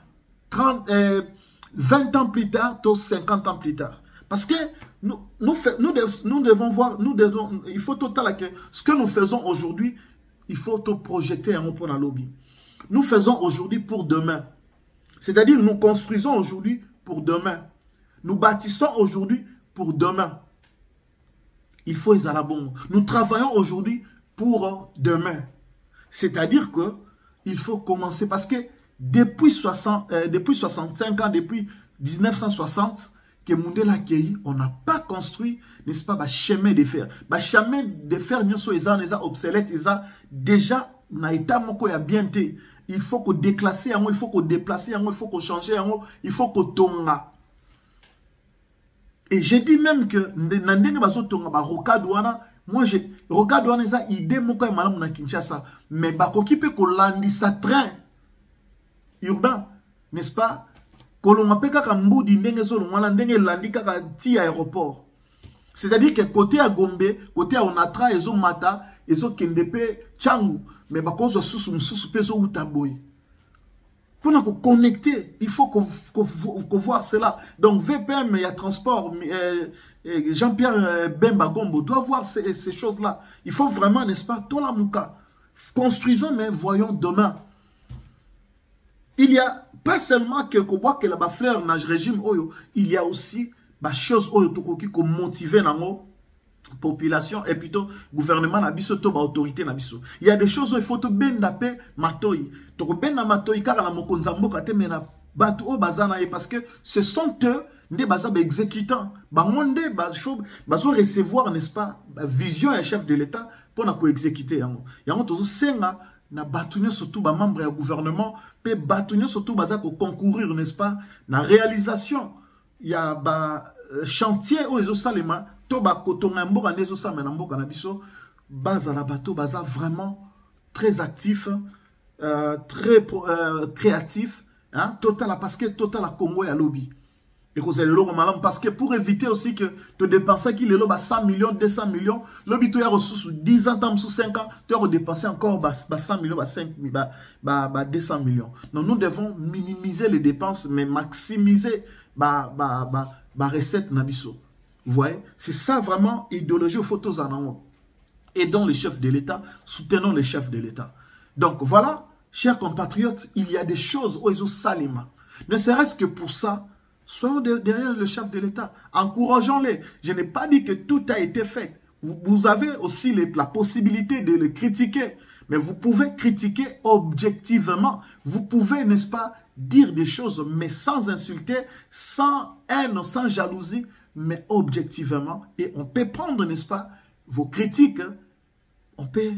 20 ans plus tard, 50 ans plus tard. Parce que nous devons voir, il faut total que ce que nous faisons aujourd'hui, il faut tout projeter un peu dans le lobby. Nous faisons aujourd'hui pour demain. C'est-à-dire, nous construisons aujourd'hui pour demain. Nous bâtissons aujourd'hui pour demain. Il faut y aller bon. Nous travaillons aujourd'hui pour demain. C'est-à-dire que il faut commencer parce que depuis 65 ans, depuis 1960, que Mundela Kei, on n'a pas construit, n'est-ce pas, chemin de fer. Chemin de fer, nous sommes obsolètes, déjà, na état moko ya bien té. Il faut qu'on déclasse, il faut qu'on déplace, il faut qu'on change, il faut qu'on tonga. Et j'ai dit même que Nandenge Bazotonga ba Rokadouana, moi j'ai Rokadouana ça idée moko malamu na Kinshasa, mais bakoki pe ko landisa train urbain, n'est-ce pas? Kolonga pe kaka mbudi ndenge zo longala ndenge landi kaka ti aéroport. C'est-à-dire que côté à Gombe, côté à Onatra, ezo mata, ezo kendepe changu, mais bakozo susu peso utaboy. Pour nous connecter, il faut qu'on voit cela. Donc VPM, il y a transport, Jean-Pierre Bemba Gombo doit voir ces choses-là. Il faut vraiment, n'est-ce pas, tout la mouka. Construisons, mais voyons demain. Il y a pas seulement que la fleur dans le régime, il y a aussi des choses qui motivent la population et plutôt gouvernement na biso to ba autorité na biso. Il y a des choses où il faut to ben dape matoi. To ben na matoi car na mokonza mboka te mena batu o bazana et parce que ce sont eux des baza ba exécutants. Ba monde bazo recevoir n'est-ce pas vision et chef de l'état pour na ko exécuter yango. Yango tozo senga na batunya surtout ba membre du gouvernement pe batunya surtout baza ko concourir n'est-ce pas na réalisation. Il y a ba chantier o ezo salema Toba kotonga mboka nezo sa mena mboka na biso baza la bateau baza vraiment très actif très créatif hein total parce que total a Congo ya lobby et que c'est le logo malam parce que pour éviter aussi que de dépenser qu'il est là 100 millions 200 millions lobby to ya ressources 10 ans tam sous 5 ans tu as dépenser encore 100 millions 200 millions. Donc nous devons minimiser les dépenses mais maximiser recette na biso. Vous voyez, c'est ça vraiment idéologie aux photos en amont. Aidons les chefs de l'État, soutenons les chefs de l'État. Donc voilà, chers compatriotes, il y a des choses où ils ont salima. Ne serait-ce que pour ça, soyons derrière le chef de l'État, encourageons-les. Je n'ai pas dit que tout a été fait. Vous avez aussi la possibilité de le critiquer, mais vous pouvez critiquer objectivement. Vous pouvez, n'est-ce pas, dire des choses, mais sans insulter, sans haine, sans jalousie, mais objectivement, et on peut prendre, n'est-ce pas, vos critiques, on peut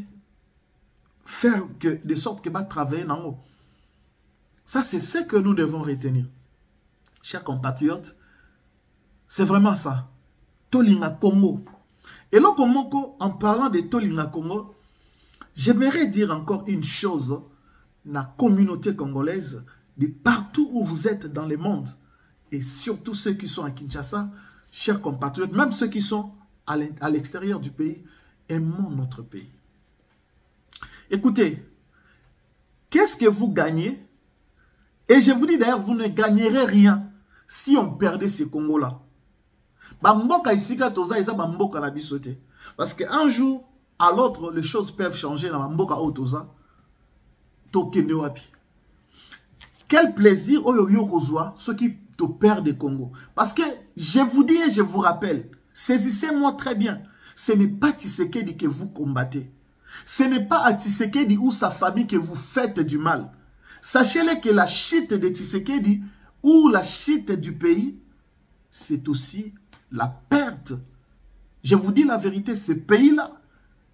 faire de sorte que va travailler en haut. Ça, c'est ce que nous devons retenir. Chers compatriotes, c'est vraiment ça. Tolinga Congo. Et là, en parlant de Tolinga Congo, j'aimerais dire encore une chose, la communauté congolaise, de partout où vous êtes dans le monde, et surtout ceux qui sont à Kinshasa, chers compatriotes, même ceux qui sont à l'extérieur du pays, aimons notre pays. Écoutez, qu'est-ce que vous gagnez? Et je vous dis d'ailleurs, vous ne gagnerez rien si on perdait ce Congo-là. Parce qu'un jour à l'autre, les choses peuvent changer dans Mboka Otoza. Quel plaisir, ceux qui te perdent des Congo. Parce que je vous dis et je vous rappelle, saisissez-moi très bien, ce n'est pas Tshisekedi que vous combattez. Ce n'est pas à Tshisekedi ou sa famille que vous faites du mal. Sachez-le que la chute de Tshisekedi ou la chute du pays, c'est aussi la perte. Je vous dis la vérité, ce pays-là,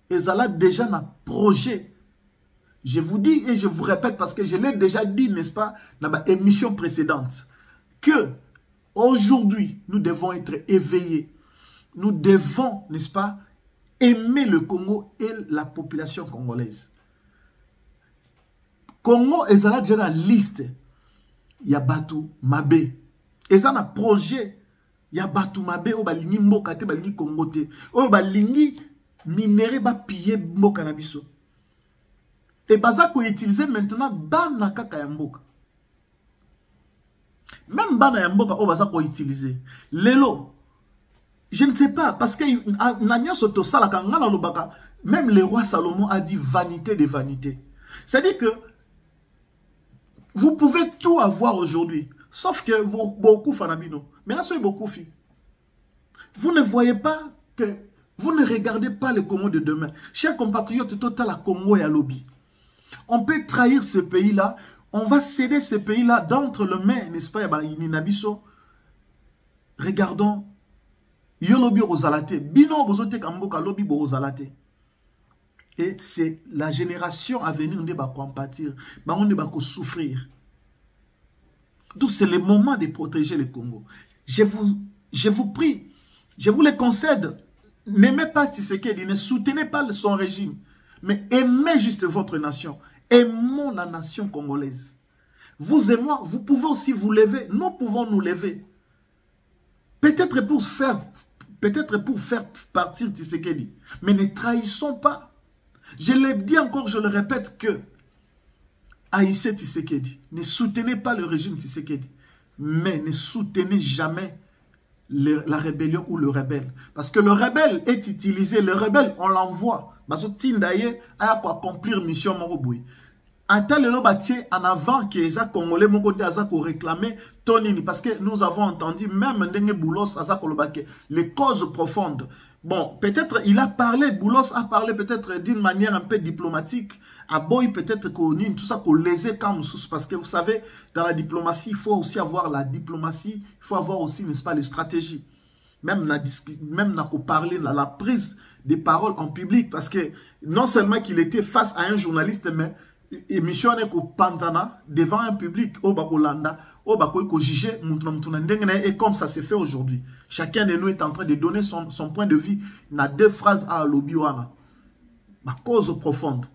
ils ont déjà un projet. Je vous dis et je vous répète parce que je l'ai déjà dit, n'est-ce pas, dans ma émission précédente, que aujourd'hui, nous devons être éveillés. Nous devons, n'est-ce pas, aimer le Congo et la population congolaise. Congo, ils ont déjà une liste. Il y a Batu Mabe. Ils ont un projet. Il y a Batu Mabe, ou balingi mboka te, balingi Congo te. Ou balingi minéré ba piller mboka na biso. Et baza ko utiliser maintenant bana kaka ya mboka. Même bana ya mboka o baza ko utiliser. Lelo, je ne sais pas, parce que même le roi Salomon a dit vanité de vanité. C'est-à-dire que vous pouvez tout avoir aujourd'hui, sauf que beaucoup fanabino. Mais là, c'est beaucoup fi. Vous ne voyez pas que, vous ne regardez pas le Congo de demain. Chers compatriotes, total à Congo et à lobby. On peut trahir ce pays-là, on va céder ce pays-là d'entre les mains, n'est-ce pas, Inabiso. Regardons. Yo lobby rozalate. Bino bozote kamboka lobby rozalate. Et c'est la génération à venir on va compatir, on va souffrir. Donc c'est le moment de protéger le Congo. Je je vous prie, je vous les concède, n'aimez pas Tshisekedi, ne soutenez pas son régime, mais aimez juste votre nation. Aimons la nation congolaise. Vous et moi, vous pouvez aussi vous lever, nous pouvons nous lever. Peut-être pour faire partir Tshisekedi, mais ne trahissons pas. Je l'ai dit encore, je le répète que haïssez Tshisekedi, ne soutenez pas le régime Tshisekedi, mais ne soutenez jamais la rébellion ou le rebelle. Parce que le rebelle est utilisé, le rebelle, on l'envoie. Parce que Tindaye a accomplir mission Moroboui. En avant que les Congolais ont réclamé Tonini, parce que nous avons entendu même Ndenge Boulos les causes profondes. Bon, peut-être il a parlé, Boulos a parlé peut-être d'une manière un peu diplomatique. À Boy, peut-être qu'on tout ça qu'on les comme parce que vous savez, dans la diplomatie, il faut aussi avoir la diplomatie, il faut avoir aussi, n'est-ce pas, les stratégies. Même parler, la prise des paroles en public, parce que non seulement qu'il était face à un journaliste, mais émission est au Pantana devant un public au Bakolanda, au Bakoy jugé, et comme ça s'est fait aujourd'hui. Chacun de nous est en train de donner son point de vue. Il y a 2 phrases à l'Obiwana. Ma cause profonde.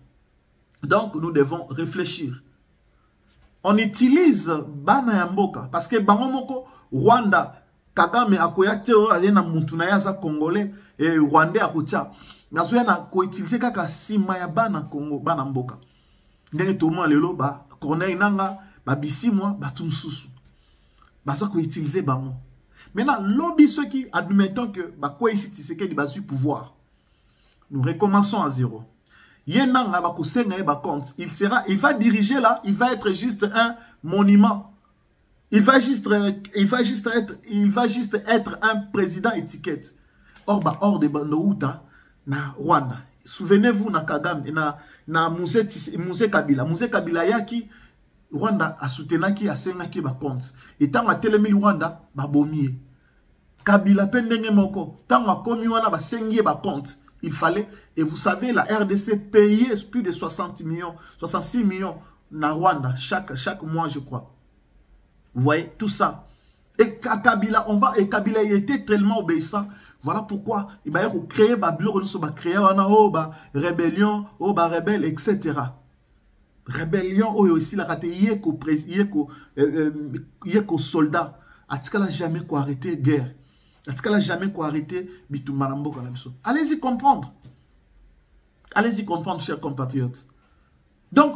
Donc nous devons réfléchir. On utilise Bana Yamboka parce que Bangomoko, Rwanda, Kagame akoyate ayena mutunaya za Congolais et Rwandais akotia. Nazoya na ko utiliser kaka sima ya Bana Congo, Bana Mboka. Ndenge tomo lelo ba Corneille nanga ba bisimwa ba tumsusu. Baza ko utiliser bango. Maintenant lobby ceux qui admettons que ba quoi ici Tshisekedi ba su pouvoir. Nous recommençons à zéro. Il va diriger là, il va être juste un monument. Il va juste être un président étiquette. Hors de Bandouta, na Rwanda. Souvenez-vous na Kagame, na Mouze Kabila. Mouze Kabila yaki, Rwanda a soutenaki a sengaki ba compte. Et tant a télémi Rwanda, ba bomie. Kabila pendenge moko, tant a komi wana ba sengie ba compte. Il fallait, et vous savez, la RDC payait plus de 60 millions, 66 millions na Rwanda chaque mois, je crois. Vous voyez, tout ça. Et Kabila, Kabila il était tellement obéissant. Voilà pourquoi il va créer rébellion, rebelle, etc. Rébellion, aussi la raté, yeko soldat. Atikala jamais quoi arrêter guerre. Jamais quoi arrêter allez-y comprendre. Allez-y comprendre, chers compatriotes. Donc,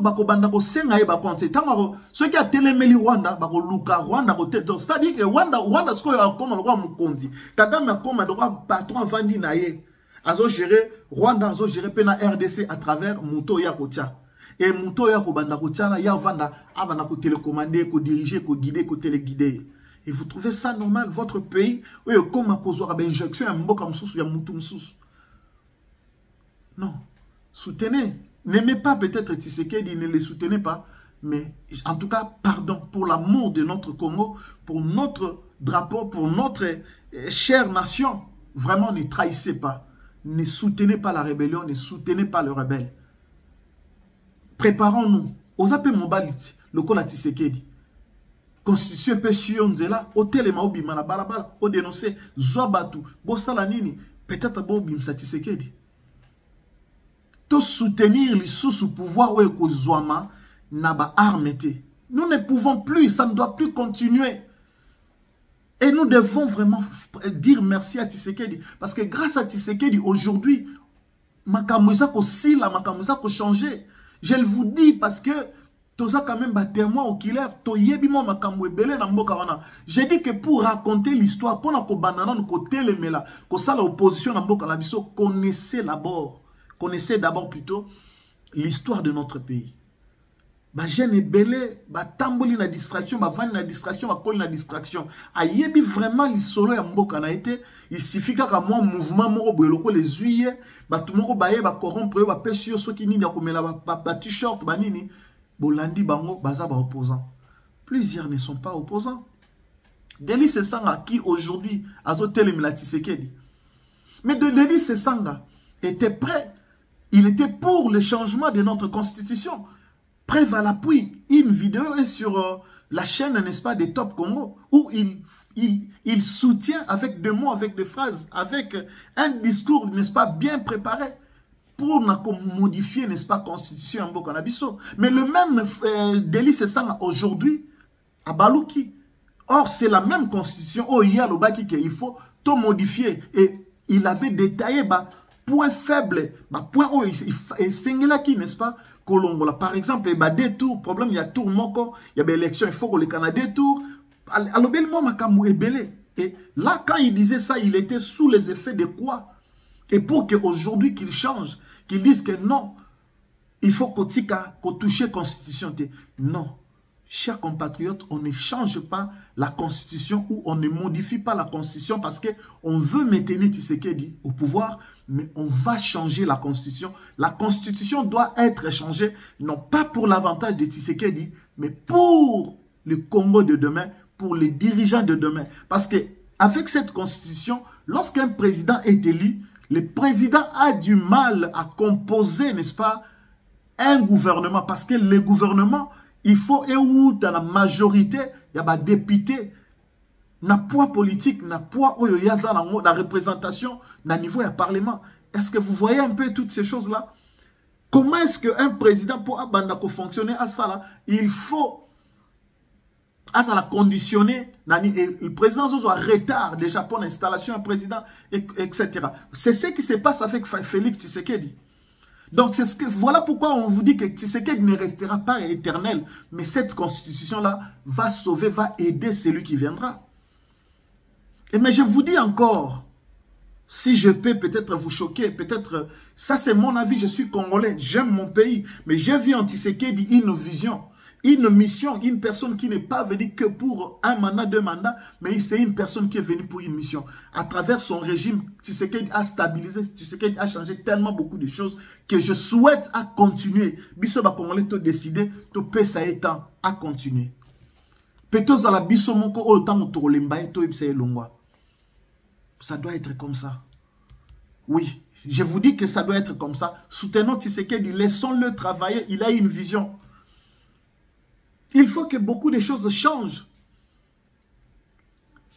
ceux qui ont téléméli Rwanda, c'est-à-dire que Rwanda, ce qu'on a comme le roi Mukondi, Kagame a comme le roi patron Vandi Naye, azo gérer Rwanda, azo gérer pena RDC à travers Muto Yakotia. Et Muto Yakotia, ya Vanda, avana ko télécommander, ko diriger, ko guider, ko téléguider. Et vous trouvez ça normal, votre pays, oui, comme à cause de l'injection, non. Soutenez. N'aimez pas peut-être Tshisekedi, ne les soutenez pas. Mais en tout cas, pardon, pour l'amour de notre Congo, pour notre drapeau, pour notre chère nation, vraiment ne trahissez pas. Ne soutenez pas la rébellion, ne soutenez pas le rebelle. Préparons-nous. Osape Mobalit, le Kola Tshisekedi. Constitution pétion nzela hôtel maobi mana balabala o dénoncer Zouabatu bosala nini peut-être bobi Tshisekedi to soutenir les sous pouvoir ou ko Zouama na ba armete. Nous ne pouvons plus, ça ne doit plus continuer. Et nous devons vraiment dire merci à Tshisekedi parce que grâce à Tshisekedi aujourd'hui makamuza ko sila makamuza ko changer. Je le vous dis parce que Toza quand même témoin oculaire, toyebimo makambo ebele na mboka wana. J'ai dit que pour raconter l'histoire, pour na ko banana no ko telemela, ko sala opposition na mboka na biso, connaissez d'abord plutôt l'histoire de notre pays. Ba jeune ebele, ba tamboli na distraction, ba vani na distraction, ba koli na distraction. Ayebi vraiment l'isolo ya mboka na été, il suffit qu'à moi mouvement moko boyeloko les huiles, ba tout moko baye ba corrompre ba pêche so ki nini ya komela ba t-shirt ba nini. Bolandi bango baza ba opposants. Plusieurs ne sont pas opposants. Denis Sesanga qui aujourd'hui a zoté le Tshisekedi. Mais Denis Sesanga était prêt. Il était pour le changement de notre constitution. Preuve à l'appui. Une vidéo est sur la chaîne, n'est-ce pas, des Top Congo, où il il soutient avec des mots, avec des phrases, avec un discours, n'est-ce pas, bien préparé pour modifier, n'est-ce pas, la constitution en Bokanabiso. Mais le même délit, c'est ça aujourd'hui à Balouki. Or, c'est la même constitution. Oh, il y a le baki qu'il faut tout modifier. Et il avait détaillé, point faible, point où il s'engela qui, n'est-ce pas, Colombo. Par exemple, il y a des tours, problème, il y a tour moko, il y a des élections, il faut que le Canada des tours. Alors, et là, quand il disait ça, il était sous les effets de quoi? Et pour qu'aujourd'hui, qu'il change, qu'il dise que non, il faut qu'on touche la constitution. Non. Chers compatriotes, on ne change pas la constitution ou on ne modifie pas la constitution parce qu'on veut maintenir Tshisekedi au pouvoir, mais on va changer la constitution. La constitution doit être changée, non pas pour l'avantage de Tshisekedi, mais pour le Congo de demain, pour les dirigeants de demain. Parce qu'avec cette constitution, lorsqu'un président est élu, le président a du mal à composer, n'est-ce pas, un gouvernement. Parce que le gouvernement, il faut, et où dans la majorité, il y a des députés, na poids politique, na poids où il y a la représentation, na niveau du parlement. Est-ce que vous voyez un peu toutes ces choses-là? Comment est-ce qu'un président pour fonctionner à ça là, il faut à ça la conditionner, et le président soit retard déjà pour l'installation d'un président, etc. C'est ce qui se passe avec Félix Tshisekedi. Donc, voilà pourquoi on vous dit que Tshisekedi ne restera pas éternel. Mais cette constitution-là va sauver, va aider celui qui viendra. Mais je vous dis encore, si je peux peut-être vous choquer, peut-être, ça c'est mon avis, je suis congolais, j'aime mon pays. Mais j'ai vu en Tshisekedi une vision, une mission, une personne qui n'est pas venue que pour un mandat, 2 mandats, mais c'est une personne qui est venue pour une mission. À travers son régime, Tshisekedi a stabilisé, Tshisekedi a changé tellement beaucoup de choses que je souhaite à continuer. Biso ba Congolais to décider, to pesa étant à continuer. Peut-être à la biso moko autant to lemba to ipse longwa. Ça doit être comme ça. Oui, je vous dis que ça doit être comme ça. Soutenons Tshisekedi, laissons-le travailler, il a une vision. Il faut que beaucoup de choses changent.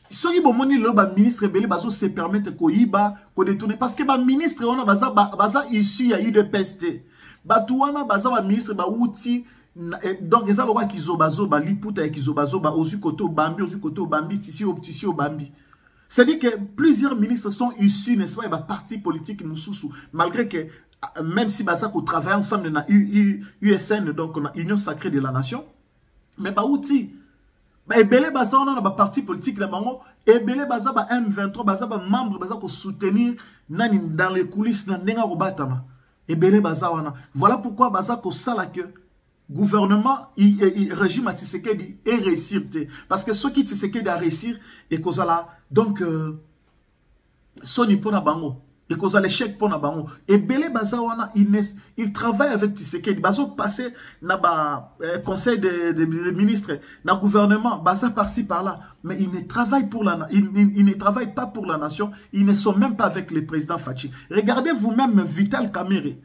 Si le ministre se permettre de détourner, parce que le ministre est issu à UDPST. Le ministre donc ils ont le kizobazo, liputa kizobazo, ozu koto bambi, tissu bambi. C'est-à-dire que plusieurs ministres sont issus, n'est-ce pas, partis politiques malgré que même si ils travaillent ensemble dans USN, donc la Union Sacrée de la Nation. Mais outil ebele baza on a parti politique la bango ebele baza ba M23 baza ba membre baza ko soutenir nani dans les coulisses na ndenga ko batama ebele baza wana. Voilà pourquoi baza ko sala que gouvernement régime Tshisekedi est réussir parce que ceux qui Tshisekedi a réussir et kozala donc soni pona bango et cause l'échec pour Nabango. Et Belé Bazawana, il travaille avec Tshisekedi. Bazo passé na conseil des ministres, na gouvernement, Baza par-ci par-là. Mais il ne travaille il ne travaille pas pour la nation. Ils ne sont même pas avec le président Fachi. Regardez vous-même Vital Kamerhe,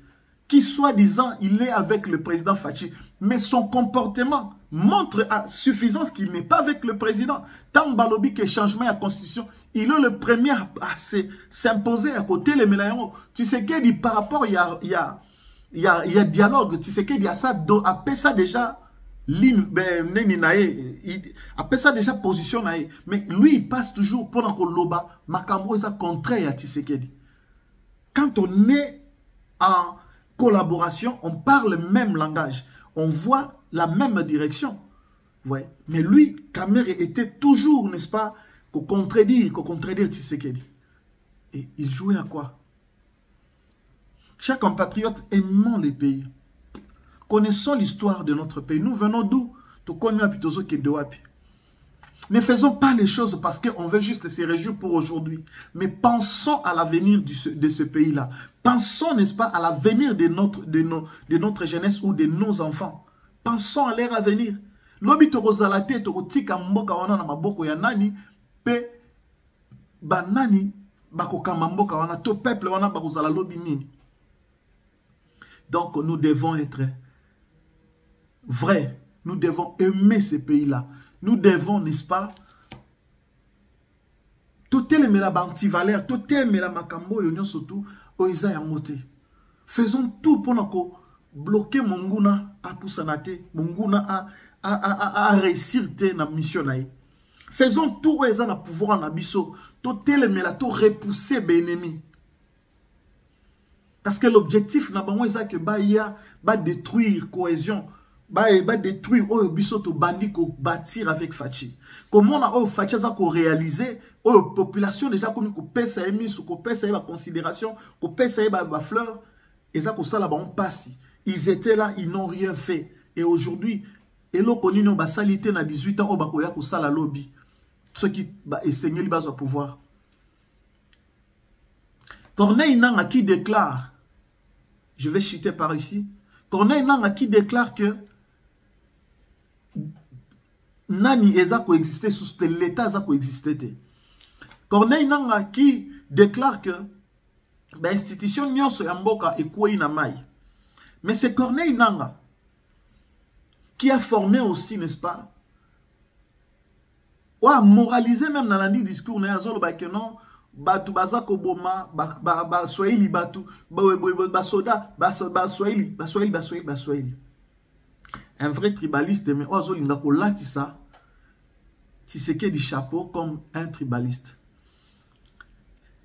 qui soi-disant il est avec le président Fachi, mais son comportement montre à suffisance qu'il n'est pas avec le président. Tant Balobi que changement à la constitution, il est le premier à s'imposer à côté les Mélayons. Tu sais qu'il dit par rapport, il y a dialogue, tu sais qu'il y a ça, après ça déjà, après ça déjà position, mais lui il passe toujours pendant que l'oba, Makambo est contraire à Tshisekedi. Quand on est en collaboration, on parle le même langage, on voit la même direction. Ouais. Mais lui, Kamerhe était toujours, n'est-ce pas, qu'on contredire Tshisekedi. Et il jouait à quoi? Chers compatriotes, aimons les pays. Connaissons l'histoire de notre pays. Nous venons d'où? Ne faisons pas les choses parce qu'on veut juste se réjouir pour aujourd'hui. Mais pensons à l'avenir de ce pays-là. Pensons, n'est-ce pas, à l'avenir de notre jeunesse ou de nos enfants. Pensons à leur avenir. Lobi tokozalate tokotika mboka wana na maboko ya nani pe banani bakokamba mboka wana to peuple wana bakozala lobi nini. Donc nous devons être vrais. Nous devons aimer ce pays-là. Nous devons, n'est-ce pas, totelemela bantivalère, totelemela makambo yo nyonso tu oiza yango te. Faisons tout pour nous bloquer monguna à poussanate, monguna à réussir na mission naï. Faisons tout oiza na pouvoir na biso, totelemela to repousser l'ennemi. Parce que l'objectif na bango eza que ba détruire cohésion, ba détruire o biso to bandi ko bâtir avec Fachi. Comment on a Fachi ça ko réaliser o population déjà comme ko pesa emi sou ko pesa ba considération, ko pesa ba fleur et ça ko sala ba on passe. Ils étaient là, ils n'ont rien fait et aujourd'hui elo koni no ba salité na 18 ans o ba ko ya ko sala lobby. Ceux qui ba enseigner li ba au pouvoir. Corneille Nangaa qui déclare, je vais chuter par ici, Corneille Nangaa qui déclare que Nani eza coexisté sous l'État eza coexisté. Corneille Nangaa qui déclare que l'institution nyonso ya mboka ekwei na mai. Mais c'est Corneille Nangaa qui a formé aussi, n'est-ce pas, ou a moralisé même dans le discours na yazolo ba que non batu bazako boma ba swahili batu ba soda ba swahili. Un vrai tribaliste mais ozo linga ko latisa Tshisekedi du chapeau comme un tribaliste.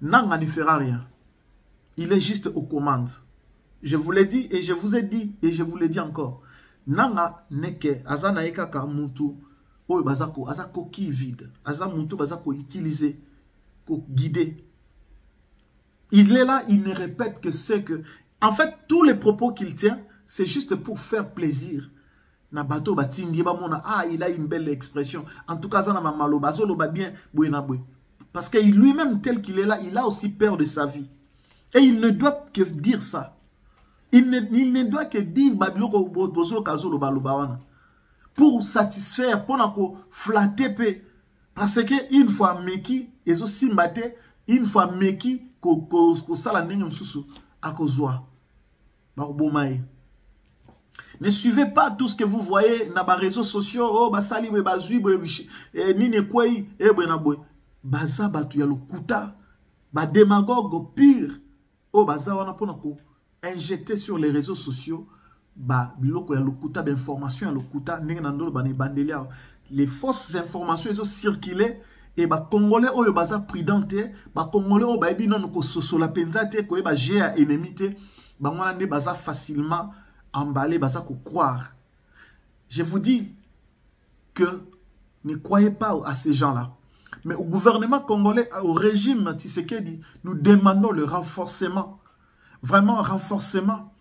Nangaa ne fera rien. Il est juste aux commandes. Je vous l'ai dit et je vous ai dit et je vous le dis encore. Nangaa n'est que azana ekaka mutu oyo bazako azako ki vide. Aza mutu bazako utiliser pour guider. Il est là, il ne répète que ce que... En fait, tous les propos qu'il tient, c'est juste pour faire plaisir. Nabato batindi ba mona il a une belle expression. En tout cas, ça n'a pas malo bazo lo ba bien buena bue. Parce que lui-même tel qu'il est là, il a aussi peur de sa vie. Et il ne doit que dire ça. Il ne doit que dire babiloko bozo kazo lo ba wana. Pour satisfaire, pour flatter pe. Parce que une fois meki et aussi mbate une fois meki ko sala ndenge msusu akozwa ba bomae. Ne suivez pas tout ce que vous voyez dans les réseaux sociaux. Oh basali be bazui be nini kwei e bena boy. Baza batu ya lokuta ba démagogue pire. Oh baza wana pona ko injecter sur les réseaux sociaux ba biloko ya lokuta d'information ya lokuta ndenge na ndolo bane bandelia. Les fausses informations ils ont circulé et ba congolais oyo baza prudente ba congolais oyo ba ebi non ko sosola penzate ko ba géa ennemi te ba ngwana nde baza facilement emballé baza ko croire. Je vous dis que ne croyez pas à ces gens-là. Mais au gouvernement congolais, au régime Tshisekedi, nous demandons le renforcement. Vraiment renforcement.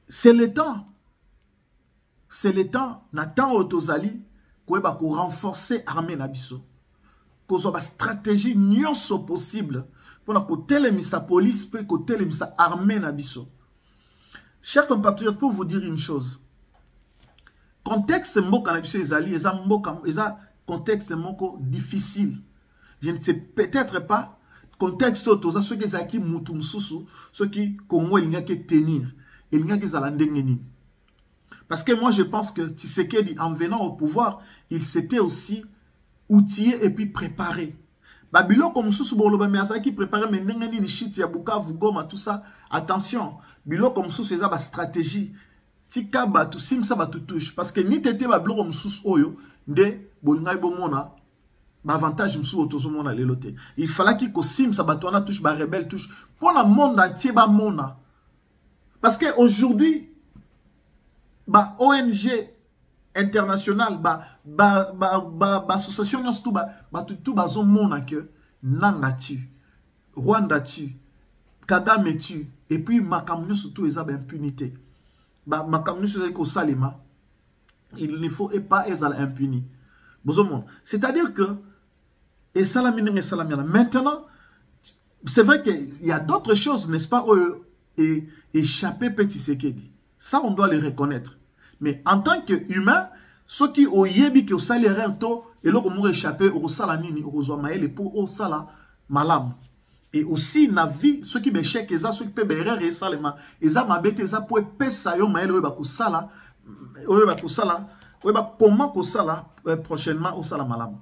C'est le temps. C'est le temps, Nathan Otozali, qu'on va renforcer l'armée Nabiso. Qu'on soit stratégie nyonso possible pour que côté sa police, pour côté sa armée Nabiso. Chers compatriotes, pour vous dire une chose. Contexte mboka Nabiso ezali, contexte moko difficile. Je ne sais peut-être pas contexte Otoza, ceux qui zaki mutumsusu, ceux qui Congo il n'y a que tenir, il n'y a que zalandengeni. Parce que moi, je pense que Tshisekedi, en venant au pouvoir, il s'était aussi outillé et puis préparé. Babilo comme sous Boloba qui préparait mais n'engani ni shit ya Bukavu Goma tout ça. Attention, bilo comme sous c'est ça stratégie. Tika batu simsa batu touche parce que ni tete babilo comme sous oyo de bolngai bomona avantage msou otozomona lelote. Il fallait qu'il ko simsa batu ana touche ba rebelle touche pour le monde entier ba mona. Parce que aujourd'hui ba ONG international ba association tout bazo mona que Nangaa tu Rwanda tu Kagame tu et puis makamnu surtout eza ba impunité ba makamnu surtout ko salima il ne faut pas ezala impuni bozomona c'est-à-dire que et salamine salamiana maintenant c'est vrai qu'il y a d'autres choses n'est-ce pas et échapper petit Tshisekedi ça on doit le reconnaître. Mais en tant qu'humain, ceux qui ont yebi qui ont salé rento et l'ont échappé au salanini au zoamaël pour au sala malam. Et aussi na vie ceux qui béchek eza ceux qui peuvent erreur et salema eza mabete eza pour pesa yo maël oyo ba kusala oyo ba kusala oyo ba comment ko sala prochainement au sala malam.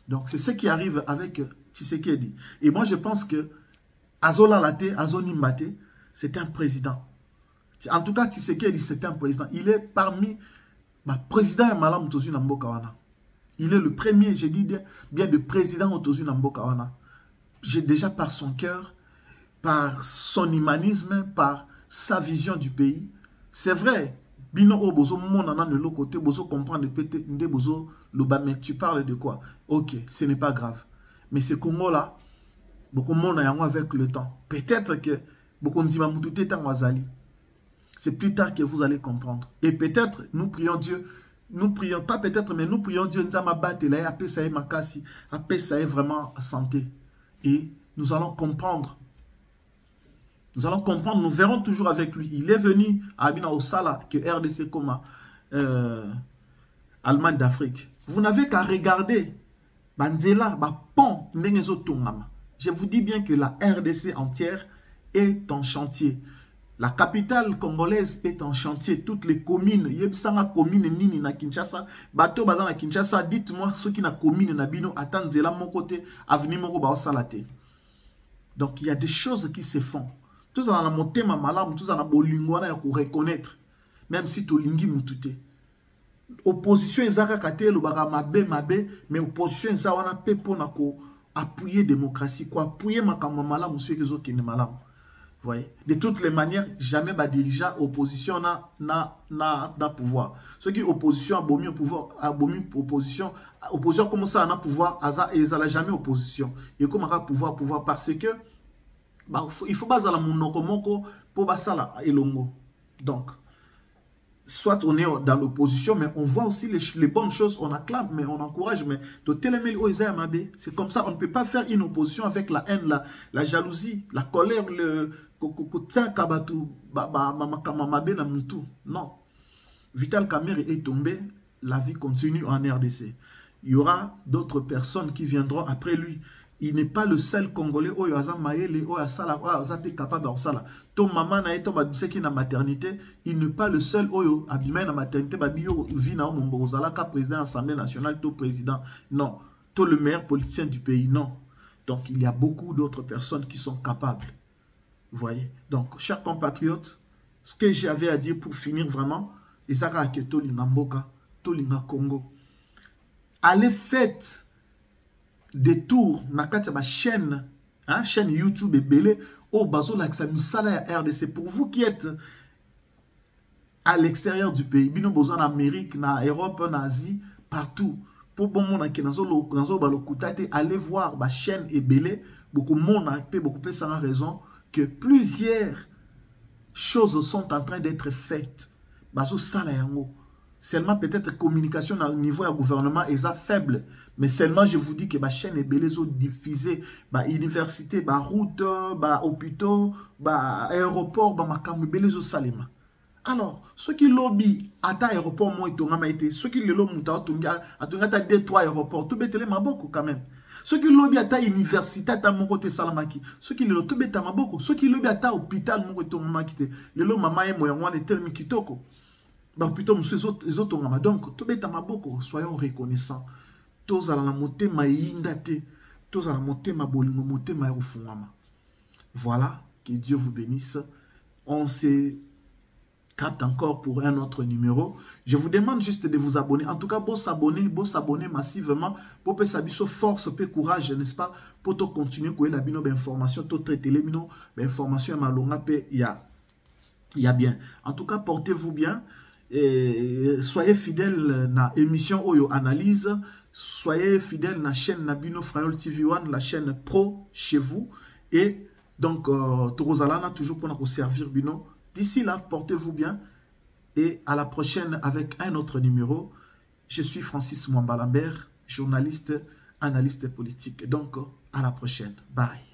Donc, c'est ce qui arrive avec Tshisekedi. Et moi, je pense que Azola Late, Azoni Mate, c'est un président. En tout cas, Tshisekedi, c'est un président. Il est parmi les présidents de Malam Tozu Nambokawana. Il est le premier, je dis bien, de président Tozu Nambokawana. J'ai déjà par son cœur, par son humanisme, par sa vision du pays. C'est vrai, Bino Obozo, mon de l'autre côté, Bozo comprendre de Bozo, mais tu parles de quoi? Ok, ce n'est pas grave. Mais ce Congo-là, beaucoup de monde a avec le temps. Peut-être que beaucoup de gens c'est plus tard que vous allez comprendre. Et peut-être, nous prions Dieu, nous prions, pas peut-être, mais nous prions Dieu, vraiment santé. Et nous allons comprendre. Nous allons comprendre, nous verrons toujours avec lui. Il est venu à Abina Osala, que RDC comme Allemagne d'Afrique. Vous n'avez qu'à regarder Banzela, pont, je vous dis bien que la RDC entière est en chantier. La capitale congolaise est en chantier. Toutes les communes, Yebsanga commune nini na Kinshasa, bateau bazan na Kinshasa, dites-moi ceux qui na commune na bino Zela mon côté, avenue moko ba osalate. Donc il y a des choses qui se font. Tous dans la montée ma malam, tous dans la bolingwana ya ko reconnaître, même si to lingi mutute. Opposition ezaka kate lo baka mabe, mais opposition ezawana pe pona ko appuyer démocratie, quoi appuyer makambo malam monsieur kezo kine malam. Voyez? De toutes les manières, jamais ba dirigeant opposition na pouvoir. Ceux qui opposition a bomi au pouvoir, a bomi opposition comme ça na pouvoir, et ça n'a jamais opposition. Et comme ça pouvoir parce que bah, il faut pas la monokomoko pour basala elongo. Donc soit on est dans l'opposition, mais on voit aussi les bonnes choses, on acclame, mais on encourage, mais c'est comme ça, on ne peut pas faire une opposition avec la haine, la jalousie, la colère, non. Vital Kamerhe est tombé, la vie continue en RDC. Il y aura d'autres personnes qui viendront après lui. Il n'est pas le seul Congolais qui est capable de faire ça. Ton maman qui na maternité, il n'est pas le seul qui abîme la maternité, qui président de l'Assemblée nationale, tout président. Non. Tout le meilleur politicien du pays. Non. Donc, il y a beaucoup d'autres personnes qui sont capables. Vous voyez? Donc, chers compatriotes, ce que j'avais à dire pour finir vraiment, Congo. Allez, faites des tours dans la chaîne YouTube et Belé au bazo la RDC. Pour vous qui êtes à l'extérieur du pays, bino besoin en Amérique, en Europe, en Asie, partout. Pour bon monde qui allez voir la chaîne et Belé, beaucoup de monde beaucoup plus sans raison que plusieurs choses sont en train d'être faites. Bazo sala yango. Seulement peut-être communication au niveau du gouvernement est faible. Mais seulement je vous dis que la chaîne est belle, diffusée, la université, la route, hôpitaux, aéroport, salima. Alors, ceux qui lobby à l'aéroport, ceux qui lobby à 2-3 aéroports, tout bêtez maboko quand même. Ceux qui lobby à l'université, à mon côté salamaki. Ceux qui lobby à maboko. Ceux qui lobby à l'hôpital, mon côté mamaki. Les lots maman et moi, on est tellement kitoko. Donc, plutôt, les autres, donc, tout bêta maboko, soyons reconnaissants. Tous à la montée ma yindate, tous à la montée ma bolingo montée ma rufungama. Voilà, que Dieu vous bénisse. On se capte encore pour un autre numéro. Je vous demande juste de vous abonner. En tout cas, vous s'abonner massivement pour que ça soit force, peu courage, n'est-ce pas, pour continuer à la bino information, tout traiter les bino information ma longa il y a bien. En tout cas, portez-vous bien. Et soyez fidèles à l'émission Oyo Analyse. Soyez fidèles à la chaîne Nabino Frayol TV One, la chaîne pro chez vous. Et donc, Torozalana toujours pour nous servir Bino. D'ici là, portez-vous bien. Et à la prochaine avec un autre numéro. Je suis Francis Mwamba Lambert, journaliste, analyste politique. Donc, à la prochaine. Bye.